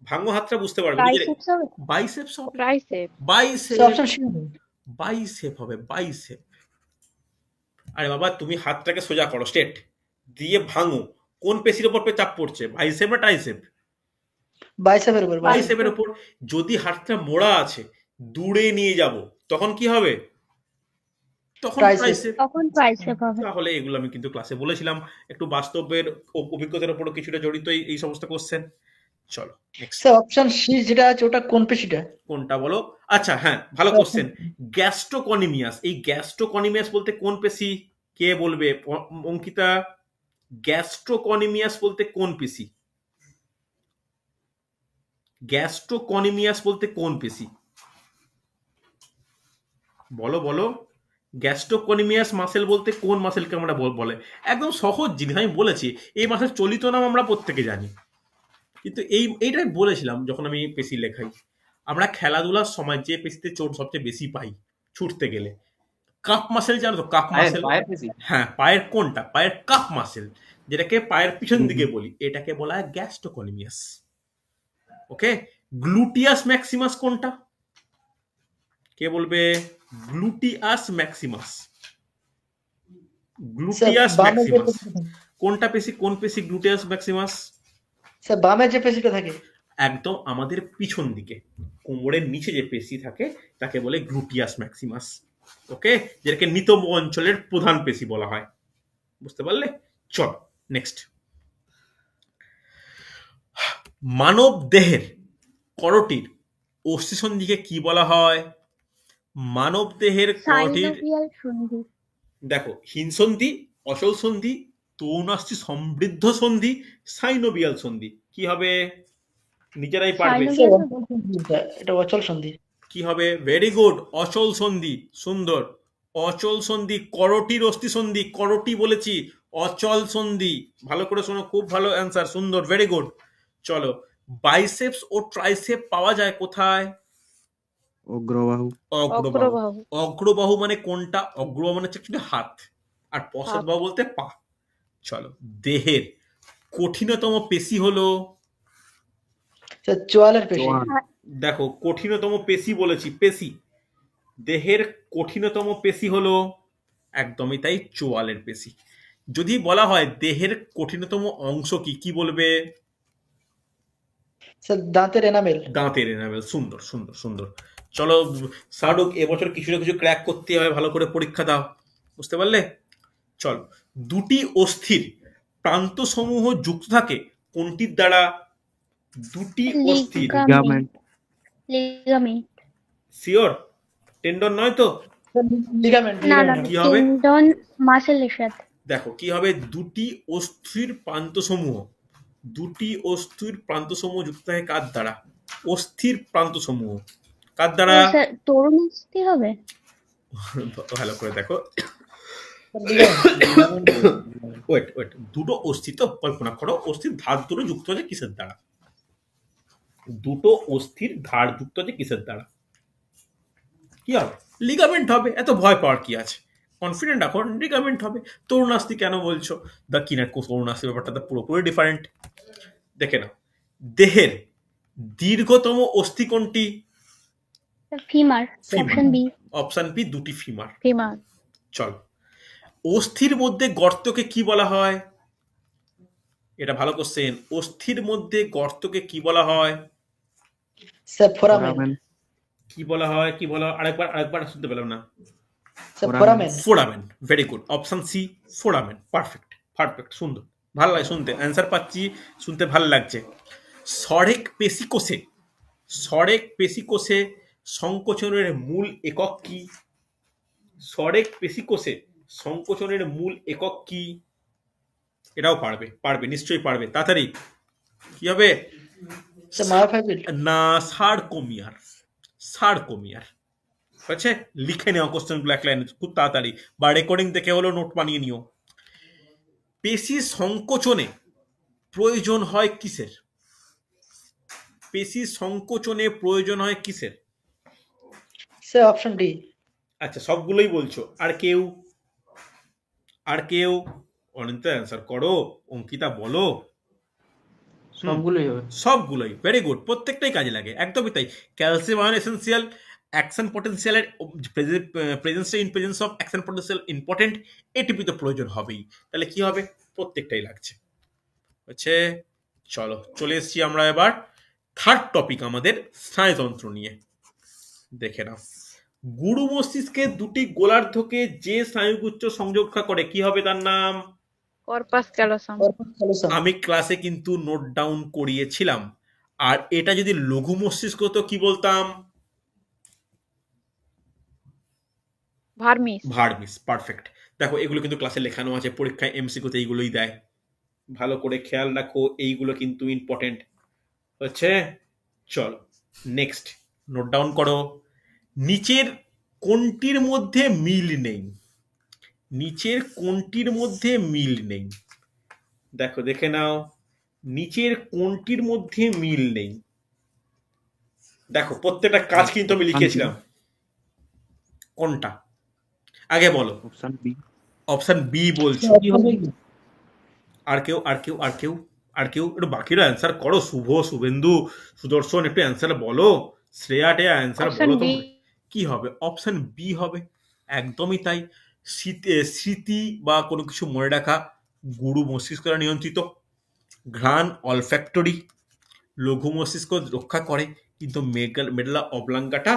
ভাঙো হাতটা বুঝতে পারবে নিজের। ট্রাইসেপস হবে। বাইসেপস হবে, tricep so bicep, option C হবে। বাইসেপ হবে, বাইসেপ। আরে বাবা তুমি হাতটাকে সোজা করো, স্ট্রেট দিয়ে ভাঙো, কোন পেশির উপর চাপ পড়ছে, বাইসেপ না ট্রাইসেপ? বাইসেপের উপর, বাইসেপ। বাইসেপের উপর। যদি হাতটা মোড়া আছে, দূরে নিয়ে যাব, তখন কি হবে? তখন Tricep। ট্রাইসেপ। তখন ট্রাইসেপ হবে। তাহলে এগুলো আমি কিন্তু ক্লাসে বলেছিলাম, একটু বাস্তবের অভিজ্ঞতার উপর কিছুটা জড়িত এই সমস্ত কোশ্চেন। চলো নেক্সট। স্যার অপশন সি যেটা আছে ওটা কোন পেশিটা? কোনটা বলো? আচ্ছা হ্যাঁ, ভালো কোশ্চেন। গ্যাস্ট্রোকনিমিয়াস, এই গ্যাস্ট্রোকনিমিয়াস বলতে কোন পেশি? কে বলবে? অঙ্কিতা, গ্যাস্ট্রোকনিমিয়াস বলতে কোন পেশি? গ্যাস্ট্রোকনিমিয়াস বলতে কোন পেশি? বলো বলো। গ্যাস্ট্রোকনিমিয়াস মাসেল বলতে কোন মাসেলকে আমরা বলে? একদম সহজ জিনিস, আমি বলেছি এই মাসের চলিত নাম আমরা প্রত্যেকে জানি, কিন্তু এইটাই বলেছিলাম যখন আমি পেশি লেখাই। আমরা খেলাধুলার সময় যে পেশিতে চোট সবচেয়ে বেশি পাই ছুটতে গেলে, কাপ মাসেল, জানো তো কাপ মাসেল? পায়ের পেশি। হ্যাঁ, পায়ের কোনটা? পায়ের কাপ মাসেল, যেটাকে পায়ের পিছন দিকে বলি, এটাকে বলা হয় গ্যাস্ট্রোকনিমিয়াস। ওকে, গ্লুটিয়াস ম্যাক্সিমাস কোনটা? কে বলবে? গ্লুটিয়াস ম্যাক্সিমাস, গ্লুটিয়াস স্যার বামে যে ম্যাক্সিমাস পেশিটা থাকে, কোনটা পেশি? কোন পেশি গ্লুটিয়াস ম্যাক্সিমাস? স্যার বামে যে পেশিটা থাকে। একদম আমাদের পিছন দিকে কোমরের নিচে যে পেশি থাকে তাকে বলে গ্লুটিয়াস ম্যাক্সিমাস। ওকে, যেটাকে নিতম্ব অঞ্চলের প্রধান পেশি বলা হয়। বুঝতে পারলে? চল নেক্সট। মানব দেহের করটির অস্থিসন্ধিকে কি বলা হয়? মানব দেহের করটির, সাইনোভিয়াল সন্ধি। দেখো, হিনসন্ধি, অচল সন্ধি, তৌনাস্থি সমৃদ্ধ সন্ধি, সাইনোবিয়াল সন্ধি, কি হবে? নিজেরাই পারবে। সাইনোভিয়াল এটা অচল সন্ধি। কি হবে? ভেরি গুড, অচল সন্ধি, সুন্দর। অচল সন্ধি, করটির অস্থি সন্ধি, করটি বলেছি, অচল সন্ধি। ভালো করে শোনো, খুব ভালো অ্যান্সার, সুন্দর, ভেরি গুড। চলো, বাইসেপস ও ট্রাইসেপ পাওয়া যায় কোথায়? অগ্রবাহু। অগ্রবাহু। অগ্রবাহু অগ্রবাহু মানে কোনটা? অগ্রবাহু মানে হচ্ছে হাত, আর পশ্চাৎবাহু বলতে পা। চলো, দেহের কঠিনতম পেশি হলো? স্যার চোয়ালের পেশি। চোয়াল। দেখো, কঠিনতম পেশি বলেছি, পেশি। দেহের কঠিনতম পেশি হলো? একদমই তাই, চোয়ালের পেশি। যদি বলা হয় দেহের কঠিনতম অংশ কি, কি বলবে? স্যার দাঁতের এনামেল। দাঁতের এনামেল। সুন্দর সুন্দর সুন্দর। চলো শাহরুখ, এবছর কিছু না কিছু ক্র্যাক করতে হবে, ভালো করে পরীক্ষা দাও। বুঝতে পারলে? চল, দুটি অস্থির প্রান্ত সমূহ যুক্ত থাকে কোনটির দ্বারা? দুটি অস্থির, লিগামেন্ট। লিগামেন্ট। শিওর? টেন্ডন নয় তো? লিগামেন্ট। না না, কি হবে? টেন্ডন মাসেলের সাথে। দেখো কি হবে, দুটি অস্থির প্রান্ত সমূহ, দুটি অস্থির প্রান্ত সমূহ যুক্ত থাকে কার দ্বারা? অস্থির প্রান্ত সমূহ কার দ্বারা? স্যার তরুণ অস্থি হবে। ভালো করে দেখো, লিগামেন্ট। ওয়েট ওয়েট, দুটো অস্থি তো কল্পনা করো, অস্থির ধার দুটো যুক্ত আছে কিসের দ্বারা? দুটো অস্থির ধার যুক্ত আছে কিসের দ্বারা? কি হবে? লিগামেন্ট হবে। এত ভয় পাওয়ার কি আছে? কনফিডেন্ট এখন, লিগামেন্ট হবে। তরুণাস্থি কেন বলছো? দা কি না, তরুণাস্থি ব্যাপারটা তো পুরোপুরি ডিফারেন্ট। দেখে নাও, দেহের দীর্ঘতম অস্থি কোনটি? Femur. Femur. Option B. Option B, দুটি ফিমার। ফিমার চল, অস্থির মধ্যে গর্তকে কি বলা হয়? এটা ভালো কোশ্চেন। অস্থির মধ্যে গর্তকে কি বলা হয়? Sir foramen. ফোরামেন। কি বলা হয়? কি বলা? আরেকবার আরেকবার শুনতে পেলাম না। Sir foramen. Foramen, very good. Option C, foramen. Perfect perfect, সুন্দর, ভালো লাগে শুনতে, অ্যান্সার পাচ্ছি, শুনতে ভালো লাগছে। সরেক পেশিকোষে, সরেক পেশিকোষে সংকোচনের মূল একক কি? সরেক পেশিকোষে সংকোচনের মূল একক কি? এটাও পারবে, পারবে, নিশ্চয়ই পারবে, তাড়াতাড়ি। কি হবে? Sir myofibril. না, সারকোমিয়ার, সারকোমিয়ার। হচ্ছে, লিখে নেওয়া কোশ্চেনগুলো এক লাইনে খুব তাড়াতাড়ি, বা রেকর্ডিং দেখে হলো নোট বানিয়ে নিও। পেশি সংকোচনে প্রয়োজন হয় কিসের? পেশি সংকোচনে প্রয়োজন হয় কিসের? Sir option D. আচ্ছা, সবগুলোই বলছো, আর কেউ? আর কেউ? অনিন্দ অ্যান্সার করো, অঙ্কিতা বলো। সবগুলোই হবে। সবগুলোই, ভেরি গুড, প্রত্যেকটাই কাজে লাগে, একদমই তাই। ক্যালসিয়াম আয়ন এসেন্সিয়াল, অ্যাকশন পটেনশিয়ালের presence in presence of action potential important, ATP তো প্রয়োজন হবেই। তাহলে কি হবে? প্রত্যেকটাই লাগছে। হচ্ছে, চলো চলে এসেছি আমরা এবার থার্ড টপিক আমাদের স্নায়ুতন্ত্র নিয়ে। দেখে নাও, গুরু মস্তিষ্কের দুটি গোলার্ধকে যে স্নায়ুগুচ্ছ সংযোগ রক্ষা করে কি হবে তার নাম? Corpus callosum. আমি ক্লাসে কিন্তু নোট ডাউন করিয়েছিলাম। আর এটা যদি লঘু মস্তিষ্ক হতো কি বলতাম? ভার্মিস। ভার্মিস, পারফেক্ট। দেখো এগুলো কিন্তু ক্লাসে লেখানো আছে, পরীক্ষায় এমসিকিউতে এইগুলোই দেয়, ভালো করে খেয়াল রাখো, এইগুলো কিন্তু ইম্পর্টেন্ট হচ্ছে। চল নেক্সট, নোট ডাউন করো। নিচের কোনটির মধ্যে মিল নেই? নিচের কোনটির মধ্যে মিল নেই? দেখো দেখে নাও, নিচের কোনটির মধ্যে মিল নেই? দেখো প্রত্যেকটা কাজ কিন্তু আমি লিখেছিলাম, কোনটা আগে বলো? Option B. অপশন বি বলছো। আর কেউ? আর কেউ? আর কেউ? আর কেউ? একটু বাকিরা অ্যান্সার করো, শুভ, শুভেন্দু, সুদর্শন, একটু অ্যান্সার বলো। শ্রেয়া টেয়া অ্যান্সার অপশন বলো বি। তোমরা। কি হবে? অপশন বি হবে, একদমই তাই। স্মৃতি বা কোনো কিছু মনে রাখা গুরু মস্তিষ্ক দ্বারা নিয়ন্ত্রিত। ঘ্রাণ অলফ্যাক্টরি, লঘু মস্তিষ্ক রক্ষা করে, কিন্তু মেডালা অবলাঙ্গাটা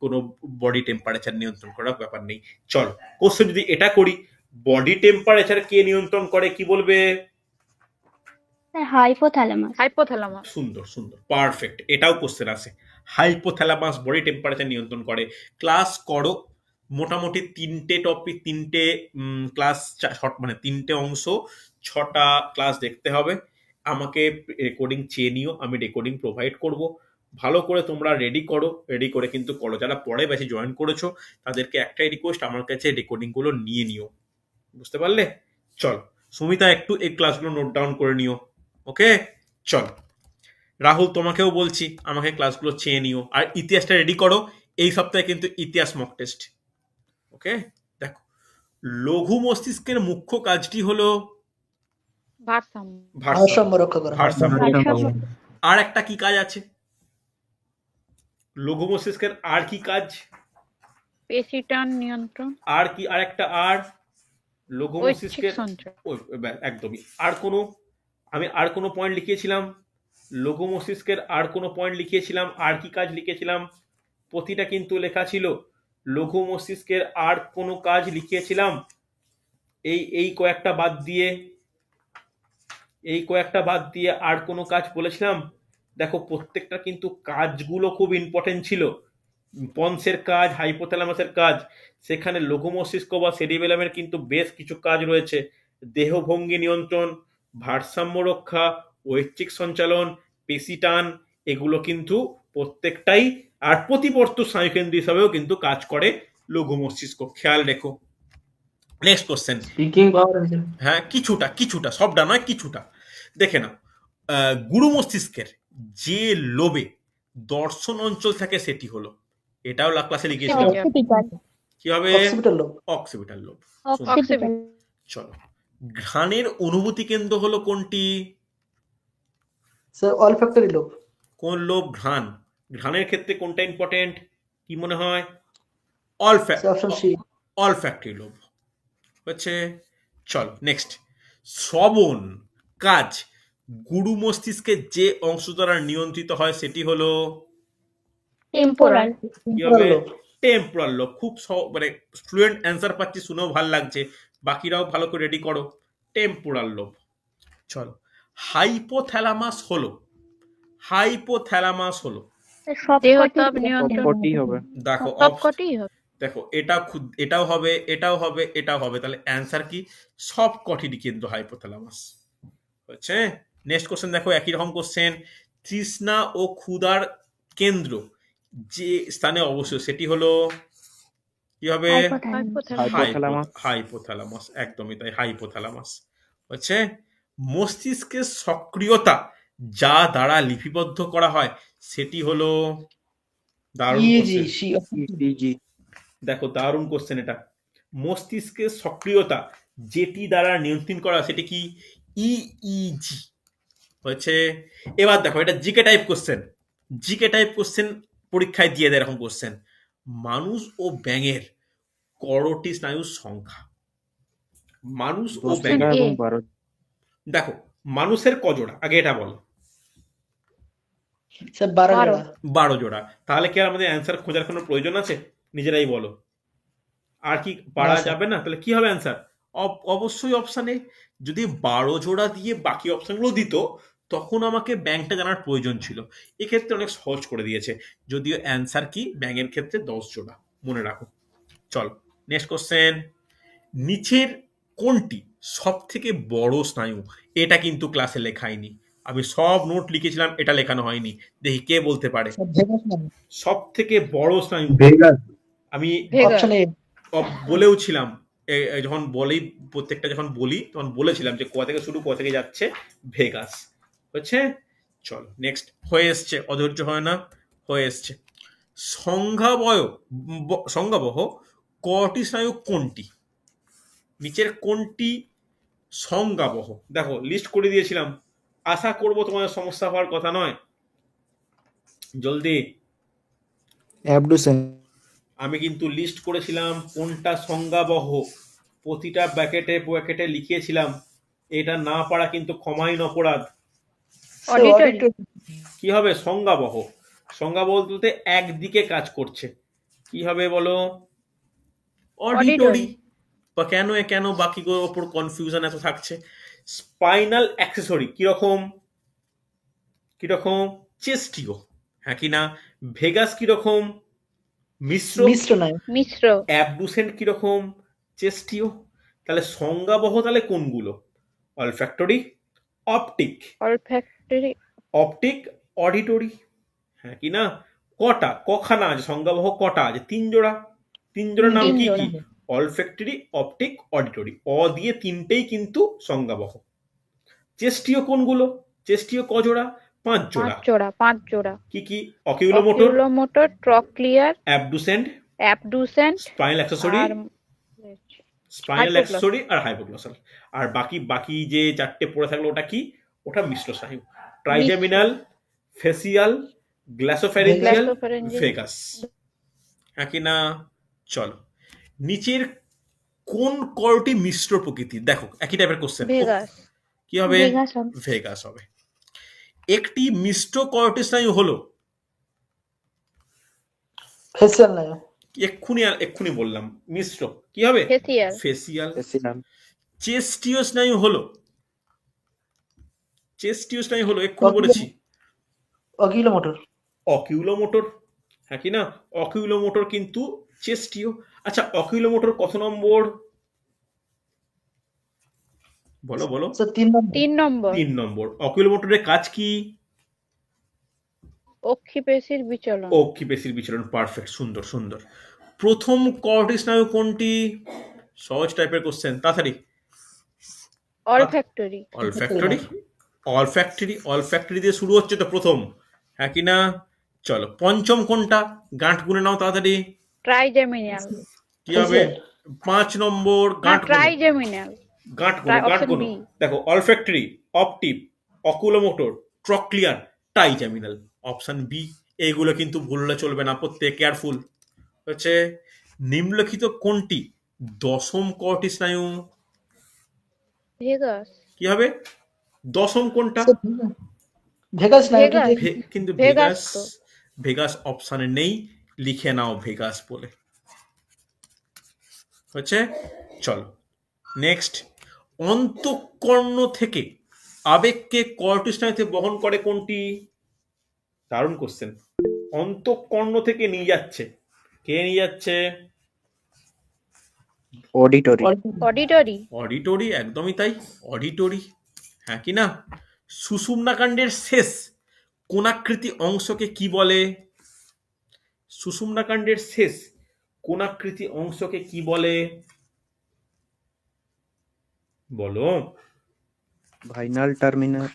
কোনো বডি টেম্পারেচার নিয়ন্ত্রণ করার ব্যাপার নেই। চল কোশ্চেন যদি এটা করি, বডি টেম্পারেচার কে নিয়ন্ত্রণ করে কি বলবে? হাইপোথ্যালামাস। হাইপোথ্যালামাস। সুন্দর সুন্দর, পারফেক্ট, এটাও কোশ্চেন আছে। হাইপোথ্যালামাস বডি টেম্পারেচার নিয়ন্ত্রণ করে। ক্লাস করো, মোটামুটি তিনটে টপিক, তিনটে ক্লাস, মানে তিনটে অংশ, 6টা ক্লাস দেখতে হবে। আমাকে রেকর্ডিং চেয়ে নিও, আমি রেকর্ডিং প্রোভাইড করব। ভালো করে তোমরা রেডি করো, রেডি করে কিন্তু করো। যারা পরে ব্যাচে জয়েন করেছো তাদেরকে একটাই রিকোয়েস্ট, আমার কাছে রেকর্ডিংগুলো নিয়ে নিও, বুঝতে পারলে? চল সুমিতা, একটু এই ক্লাসগুলো নোট ডাউন করে নিও, ওকে? চল রাহুল, তোমাকেও বলছি আমাকে ক্লাসগুলো চেয়ে নিও। আর ইতিহাসটা রেডি করো, এই সপ্তাহে কিন্তু ইতিহাস মক টেস্ট, ওকে? দেখো, লঘু মস্তিষ্কের মুখ্য কাজটি হলো ভারসাম্য। ভারসাম্য রক্ষা করা। ভারসাম্য। ভারসাম্য। আর একটা কি কাজ আছে লঘু মস্তিষ্কের? আর কি কাজ? পেশি টান নিয়ন্ত্রণ। আর কি? আর একটা আর লঘু ঐচ্ছিক মস্তিষ্কের সঞ্চয়। একদমই। আর কোনো, আমি আর কোনো পয়েন্ট লিখিয়েছিলাম লঘু মস্তিষ্কের? আর কোনো পয়েন্ট লিখিয়েছিলাম? আর কি কাজ লিখেছিলাম? প্রতিটা কিন্তু লেখা ছিল। লঘু মস্তিষ্কের আর কোনো কাজ লিখিয়েছিলাম? এই কয়েকটা বাদ দিয়ে, এই কয়েকটা বাদ দিয়ে আর কোনো কাজ বলেছিলাম? দেখো প্রত্যেকটা কিন্তু কাজগুলো খুব ইম্পর্টেন্ট ছিল। পন্সের কাজ, হাইপোথ্যালামাসের কাজ, সেখানে লঘু মস্তিষ্ক বা সেরিবেলামের কিন্তু বেশ কিছু কাজ রয়েছে। দেহভঙ্গি নিয়ন্ত্রণ, ভারসাম্য রক্ষা, ঐচ্ছিক সঞ্চালন, পেশি টান, এগুলো কিন্তু প্রত্যেকটাই। আর প্রতিবর্ত স্নায়ুকেন্দ্র হিসাবেও কিন্তু কাজ করে লঘু মস্তিষ্ক, খেয়াল রেখো। Next question. স্পিকিং পাওয়ার আছে। হ্যাঁ, কিছুটা কিছুটা, সবটা নয়, কিছুটা। দেখে নাও, গুরু মস্তিষ্কের যে লোবে দর্শন অঞ্চল থাকে সেটি হলো, এটাও ক্লাসে লিখেছিলাম। অক্সিপিটাল। কি হবে? Occipital lobe. Occipital lobe. Occipital. চলো, ঘ্রাণের অনুভূতি কেন্দ্র হলো কোনটি? Sir olfactory lobe. কোন লোব? ঘ্রাণ। ঘ্রাণের ক্ষেত্রে কোনটা ইম্পর্টেন্ট কি মনে হয়? Sir option C. Olfactory lobe হচ্ছে। চল নেক্সট, শ্রবণ কাজ গুরু মস্তিষ্কের যে অংশ দ্বারা নিয়ন্ত্রিত হয় সেটি হলো টেম্পোরাল। কি হবে? লোব। Temporal lobe. খুব মানে ফ্লুয়েন্ট অ্যান্সার পাচ্ছি, শুনেও ভালো লাগছে, বাকিরাও ভালো করে রেডি করো। Temporal lobe. চলো, হাইপোথ্যালামাস হলো, হাইপোথ্যালামাস হলো দেহতাপ নিয়ন্ত্রণ। সবকটি হবে। দেখো সবকটিই হবে। দেখো, এটাও হবে, এটাও হবে, এটাও হবে, তাহলে অ্যান্সার কি? সব কটিরই কেন্দ্র হাইপোথ্যালামাস হচ্ছে। নেক্সট কোশ্চেন দেখো, একই রকম কোশ্চেন। তৃষ্ণা ও ক্ষুধার কেন্দ্র যে স্থানে অবস্থিত সেটি হলো কি হবে? হাইপোথ্যালামাস। হাইপোথ্যালামাস, একদমই তাই, হাইপোথ্যালামাস হচ্ছে। মস্তিষ্কের সক্রিয়তা যা দ্বারা লিপিবদ্ধ করা হয় সেটি হলো, দারুণ ইজি কোশ্চেন। সি। ইজি। দেখো দারুণ কোশ্চেন এটা। মস্তিষ্কের সক্রিয়তা যেটি দ্বারা নিয়ন্ত্রণ করা সেটি কি ইইজি হচ্ছে। এবার দেখো এটা GK type question, GK type question পরীক্ষায় দিয়ে দেয় এরকম কোশ্চেন। মানুষ ও ব্যাঙের করোটি স্নায়ুর সংখ্যা। মানুষ ও দশ ব্যাঙ, জোড়া এবং A। 12। দেখো মানুষের কজোড়া আগে এটা বলো। স্যার 12 12। জোড়া। 12 জোড়া। তাহলে কি আর আমাদের অ্যান্সার খোঁজার কোনো প্রয়োজন আছে? নিজেরাই বলো। আর কি পারা না, স্যার। যাবে না? তাহলে কি হবে অ্যান্সার? অবশ্যই অপশানে যদি 12 জোড়া দিয়ে বাকি অপশনগুলো দিত তখন আমাকে ব্যাংকটা জানার প্রয়োজন ছিল। এক্ষেত্রে অনেক সহজ করে দিয়েছে, যদিও অ্যান্সার কি ব্যাঙের ক্ষেত্রে 10 জোড়া, মনে রাখো। চলো নেক্সট কোশ্চেন। নিচের কোনটি সব থেকে বড় স্নায়ু? এটা কিন্তু ক্লাসে লেখায়নি, আমি সব নোট লিখেছিলাম, এটা লেখানো হয়নি। দেখি কে বলতে পারে স্যার ভেগাস নাম। সব থেকে বড় স্নায়ু। ভেগাস। আমি ভেগাস। Option A. বলেও ছিলাম, যখন বলি প্রত্যেকটা যখন বলি তখন বলেছিলাম যে কোথা থেকে শুরু কোথা থেকে যাচ্ছে, ভেগাস হচ্ছে। চলো নেক্সট। হয়ে এসছে, অধৈর্য হয় না, হয়ে এসছে। সংজ্ঞাবহ কটি স্নায়ু কোনটি? নিচের কোনটি সংজ্ঞাবহ? দেখো লিস্ট করে দিয়েছিলাম, আশা করব তোমাদের সমস্যা হওয়ার কথা নয়। জলদি। অ্যাবডুসেন। আমি কিন্তু লিস্ট করেছিলাম কোনটা সংজ্ঞাবহ, প্রতিটা ব্র্যাকেটে ব্র্যাকেটে লিখিয়েছিলাম। এটা না পারা কিন্তু ক্ষমাহীন অপরাধ। Sir Auditory। অডিটরি। কি হবে সংজ্ঞাবহ? সংজ্ঞাবহ বলতে একদিকে কাজ করছে, কি হবে বলো? অডিটরি। বা কেন কেন বাকিগুলোর ওপর কনফিউশন এত থাকছে? স্পাইনাল অ্যাক্সেসরি কিরকম? কিরকম? চেস্টিও, হ্যাঁ কি না? ভেগাস কিরকম? মিশ্র। মিশ্র নয়। মিশ্র। অ্যাবডুসেন্ট কিরকম? চেস্টিও। তাহলে সংজ্ঞাবহ তাহলে কোনগুলো? Olfactory, optic, olfactory। Optic, auditory, হ্যাঁ কি না? কটা কখানা আছে সংজ্ঞাবহ? কটা আছে? 3 জোড়া। 3 জোড়ার নাম 3 কি জোড়া। কি? Olfactory, optic, auditory. দিয়ে তিনটেই কিন্তু সংজ্ঞাবহ। চেস্টিও কোনগুলো? চেস্টিও কজোড়া? 5 5 জোড়া। জোড়া। 5 জোড়া। কি কি? Oculomotor, oculomotor, trochlear, abducent, abducent spinal accessory, আর স্পাইনাল hypoglossal। অ্যাক্সেসরি আর হাইপোগ্লসাল। আর বাকি যে চারটে পড়ে থাকলো ওটা কি? ওটা মিশ্র স্নায়ু। Trigeminal, facial, glossopharyngeal, Glasopharyngeal। Vagus, হ্যাঁ কি না? চলো নিচের কোন করটি মিশ্র প্রকৃতির? দেখো একই টাইপের কোশ্চেন। ভেগাস। কি হবে? ভেগাস হবে। ভেগাস হবে। একটি মিশ্র করটি স্নায়ু হলো, ফেসিয়াল নয়। এক্ষুনি বললাম মিশ্র, কি হবে? Facial। ফেসিয়াল। ফেসিয়াল। চেস্টীয় স্নায়ু হলো, চেস্টীয় স্নায়ু হলো এক্ষুনি বলেছি। অকিলোমোটর। অকিউলোমোটর, হ্যাঁ কি না? অকিউলোমোটর কিন্তু চেস্টীয়। আচ্ছা অকিউলোমোটর কত নম্বর? বলো বলো। স্যার 3 নম্বর। 3 নম্বর। 3 নম্বর। অকিউলোমোটরের কাজ কি? অক্ষিপেশির বিচলন। অক্ষিপেশির বিচলন। পারফেক্ট, সুন্দর সুন্দর। প্রথম করটি স্নায়ু কোনটি? সহজ টাইপের কোশ্চেন, তাড়াতাড়ি। olfactory। অলফ্যাক্টরি, অলফ্যাক্টরি দিয়ে শুরু হচ্ছে তো প্রথম, হ্যাঁ কি না? চলো পঞ্চম কোনটা? গাঁট গুনে নাও তাড়াতাড়ি। trigeminal। কি হবে? 5 নম্বর। না, গাঁট গুনো, trigeminal। গাঁট গুনো, গাঁট option গুনো। B। দেখো olfactory, optic, oculomotor, trochlear, trigeminal. Option B. এইগুলো কিন্তু ভুললে চলবে না, প্রত্যেক কেয়ারফুল। হচ্ছে নিম্নলিখিত কোনটি দশম করটি স্নায়ু? ভেগাস। কি হবে? দশম কোনটা? ভেগাস নয়। ভেগাস। কিন্তু ভেগাস ভেগাস, তো। ভেগাস অপশানে নেই, লিখে নাও ভেগাস বলে। হচ্ছে। চলো নেক্সট। অন্তঃকর্ণ থেকে আবেগকে করটি স্নায়ুতে বহন করে কোনটি? দারুণ কোশ্চেন। অন্তঃকর্ণ থেকে নিয়ে যাচ্ছে, কে নিয়ে যাচ্ছে? অডিটরি। অডিটরি। অডিটরি, একদমই তাই, অডিটরি, হ্যাঁ কি না? সুষুম্নাকাণ্ডের শেষ কোণাকৃতি অংশকে কি বলে? সুষুম্নাকাণ্ডের শেষ কোণাকৃতি অংশকে কি বলে? বলো। ভাইনাল টার্মিনাল।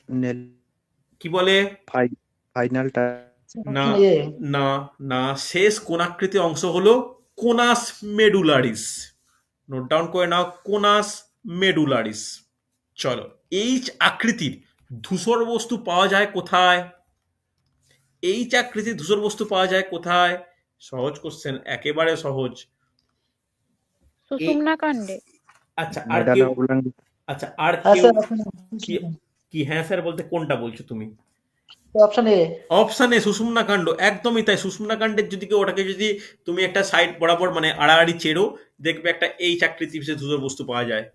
কি বলে? ফাইনাল। না না না, শেষ কোণাকৃতি অংশ হলো কোনাস মেডুলারিস। নোট ডাউন করে নাও, কোনাস মেডুলারিস। চলো, এইচ আকৃতির ধূসর বস্তু পাওয়া যায় কোথায়? এইচ আকৃতির ধূসর বস্তু পাওয়া যায় কোথায়? সহজ কোশ্চেন, একেবারে সহজ। সুষুম্না কাণ্ডে। আচ্ছা, আর মেডালা কেউ? ওবলাঙ্গি। আচ্ছা, আর হ্যাঁ কেউ? স্যার, অপশন কি কি হ্যাঁ স্যার বলতে কোনটা বলছো তুমি? Option A. অপশানে সুষুম্না কাণ্ড, একদমই তাই। সুষুম্না কাণ্ডের যদি ওটাকে যদি তুমি একটা সাইড বরাবর মানে আড়াআড়ি চেরো, দেখবে একটা এইচ আকৃতি বিশিষ্ট ধূসর বস্তু পাওয়া যায়।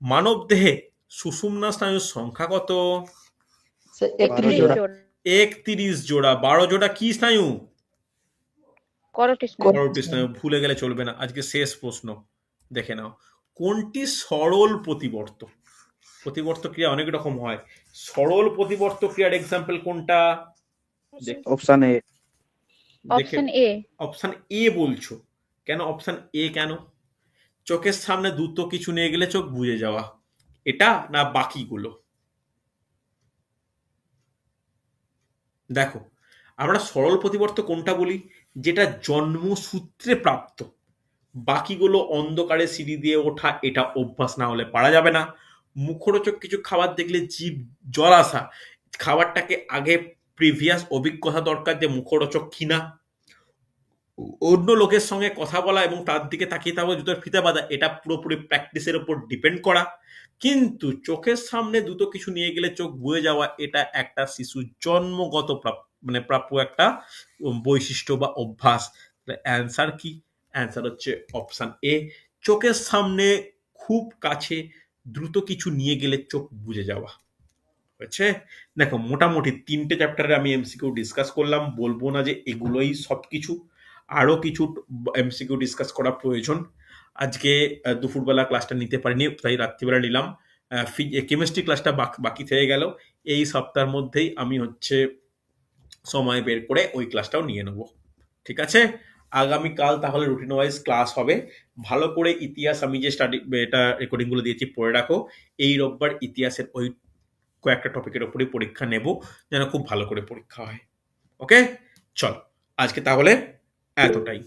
মানব দেহে সুষুম্না স্নায়ুর সংখ্যা কত? স্যার 31 31 জোড়া। জোড়া। 31 জোড়া। 12 জোড়া কি স্নায়ু? করোটি স্নায়ু। করোটি স্নায়ু। ভুলে গেলে চলবে না। আজকে শেষ প্রশ্ন, দেখে নাও। কোনটি সরল প্রতিবর্ত? প্রতিবর্ত ক্রিয়া অনেক রকম হয়। সরল প্রতিবর্ত ক্রিয়ার এক্সাম্পল কোনটা? অপশন এ। দেখে অপশন এ। অপশন এ বলছো কেন? অপশন এ কেন? চোখের সামনে দ্রুত কিছু নিয়ে গেলে চোখ বুজে যাওয়া, এটা না বাকিগুলো? দেখো, আমরা সরল প্রতিবর্ত কোনটা বলি? যেটা জন্মসূত্রে প্রাপ্ত। বাকিগুলো অন্ধকারে সিঁড়ি দিয়ে ওঠা, এটা অভ্যাস না হলে পারা যাবে না। মুখরোচক কিছু খাবার দেখলে জিভ জল আসা, খাবারটাকে আগে প্রিভিয়াস অভিজ্ঞতা দরকার যে মুখরোচক কিনা। অন্য লোকের সঙ্গে কথা বলা এবং তার দিকে তাকিয়ে থাকবো জুতোর ফিতা বাঁধা, এটা পুরোপুরি প্র্যাকটিসের উপর ডিপেন্ড করা। কিন্তু চোখের সামনে দুটো কিছু নিয়ে গেলে চোখ বুয়ে যাওয়া, এটা একটা শিশুর জন্মগত মানে প্রাপ্য একটা বৈশিষ্ট্য বা অভ্যাস। অ্যান্সার কি? অ্যান্সার হচ্ছে অপশন এ। চোখের সামনে খুব কাছে দ্রুত কিছু নিয়ে গেলে চোখ বুজে যাওয়া। হয়েছে? দেখো, মোটামুটি 3টে চ্যাপ্টারে আমি এমসিকিউ ডিসকাস করলাম। বলবো না যে এগুলোই সবকিছু, আরো কিছু এমসিকিউ ডিসকাস করা প্রয়োজন। আজকে দুপুরবেলা ক্লাসটা নিতে পারিনি, তাই রাত্রিবেলা নিলাম। কেমিস্ট্রি ক্লাসটা বাকি থেকে গেল। এই সপ্তাহের মধ্যেই আমি হচ্ছে সময় বের করে ওই ক্লাসটাও নিয়ে নেব। ঠিক আছে? আগামীকাল তাহলে রুটিন ওয়াইজ ক্লাস হবে। ভালো করে ইতিহাস, আমি যে এটা রেকর্ডিংগুলো দিয়েছি পড়ে রাখো। এই রোববার ইতিহাসের ওই কয়েকটা টপিকের উপরে পরীক্ষা নেব, যেন খুব ভালো করে পরীক্ষা হয়। ওকে, চল আজকে তাহলে এতটাই।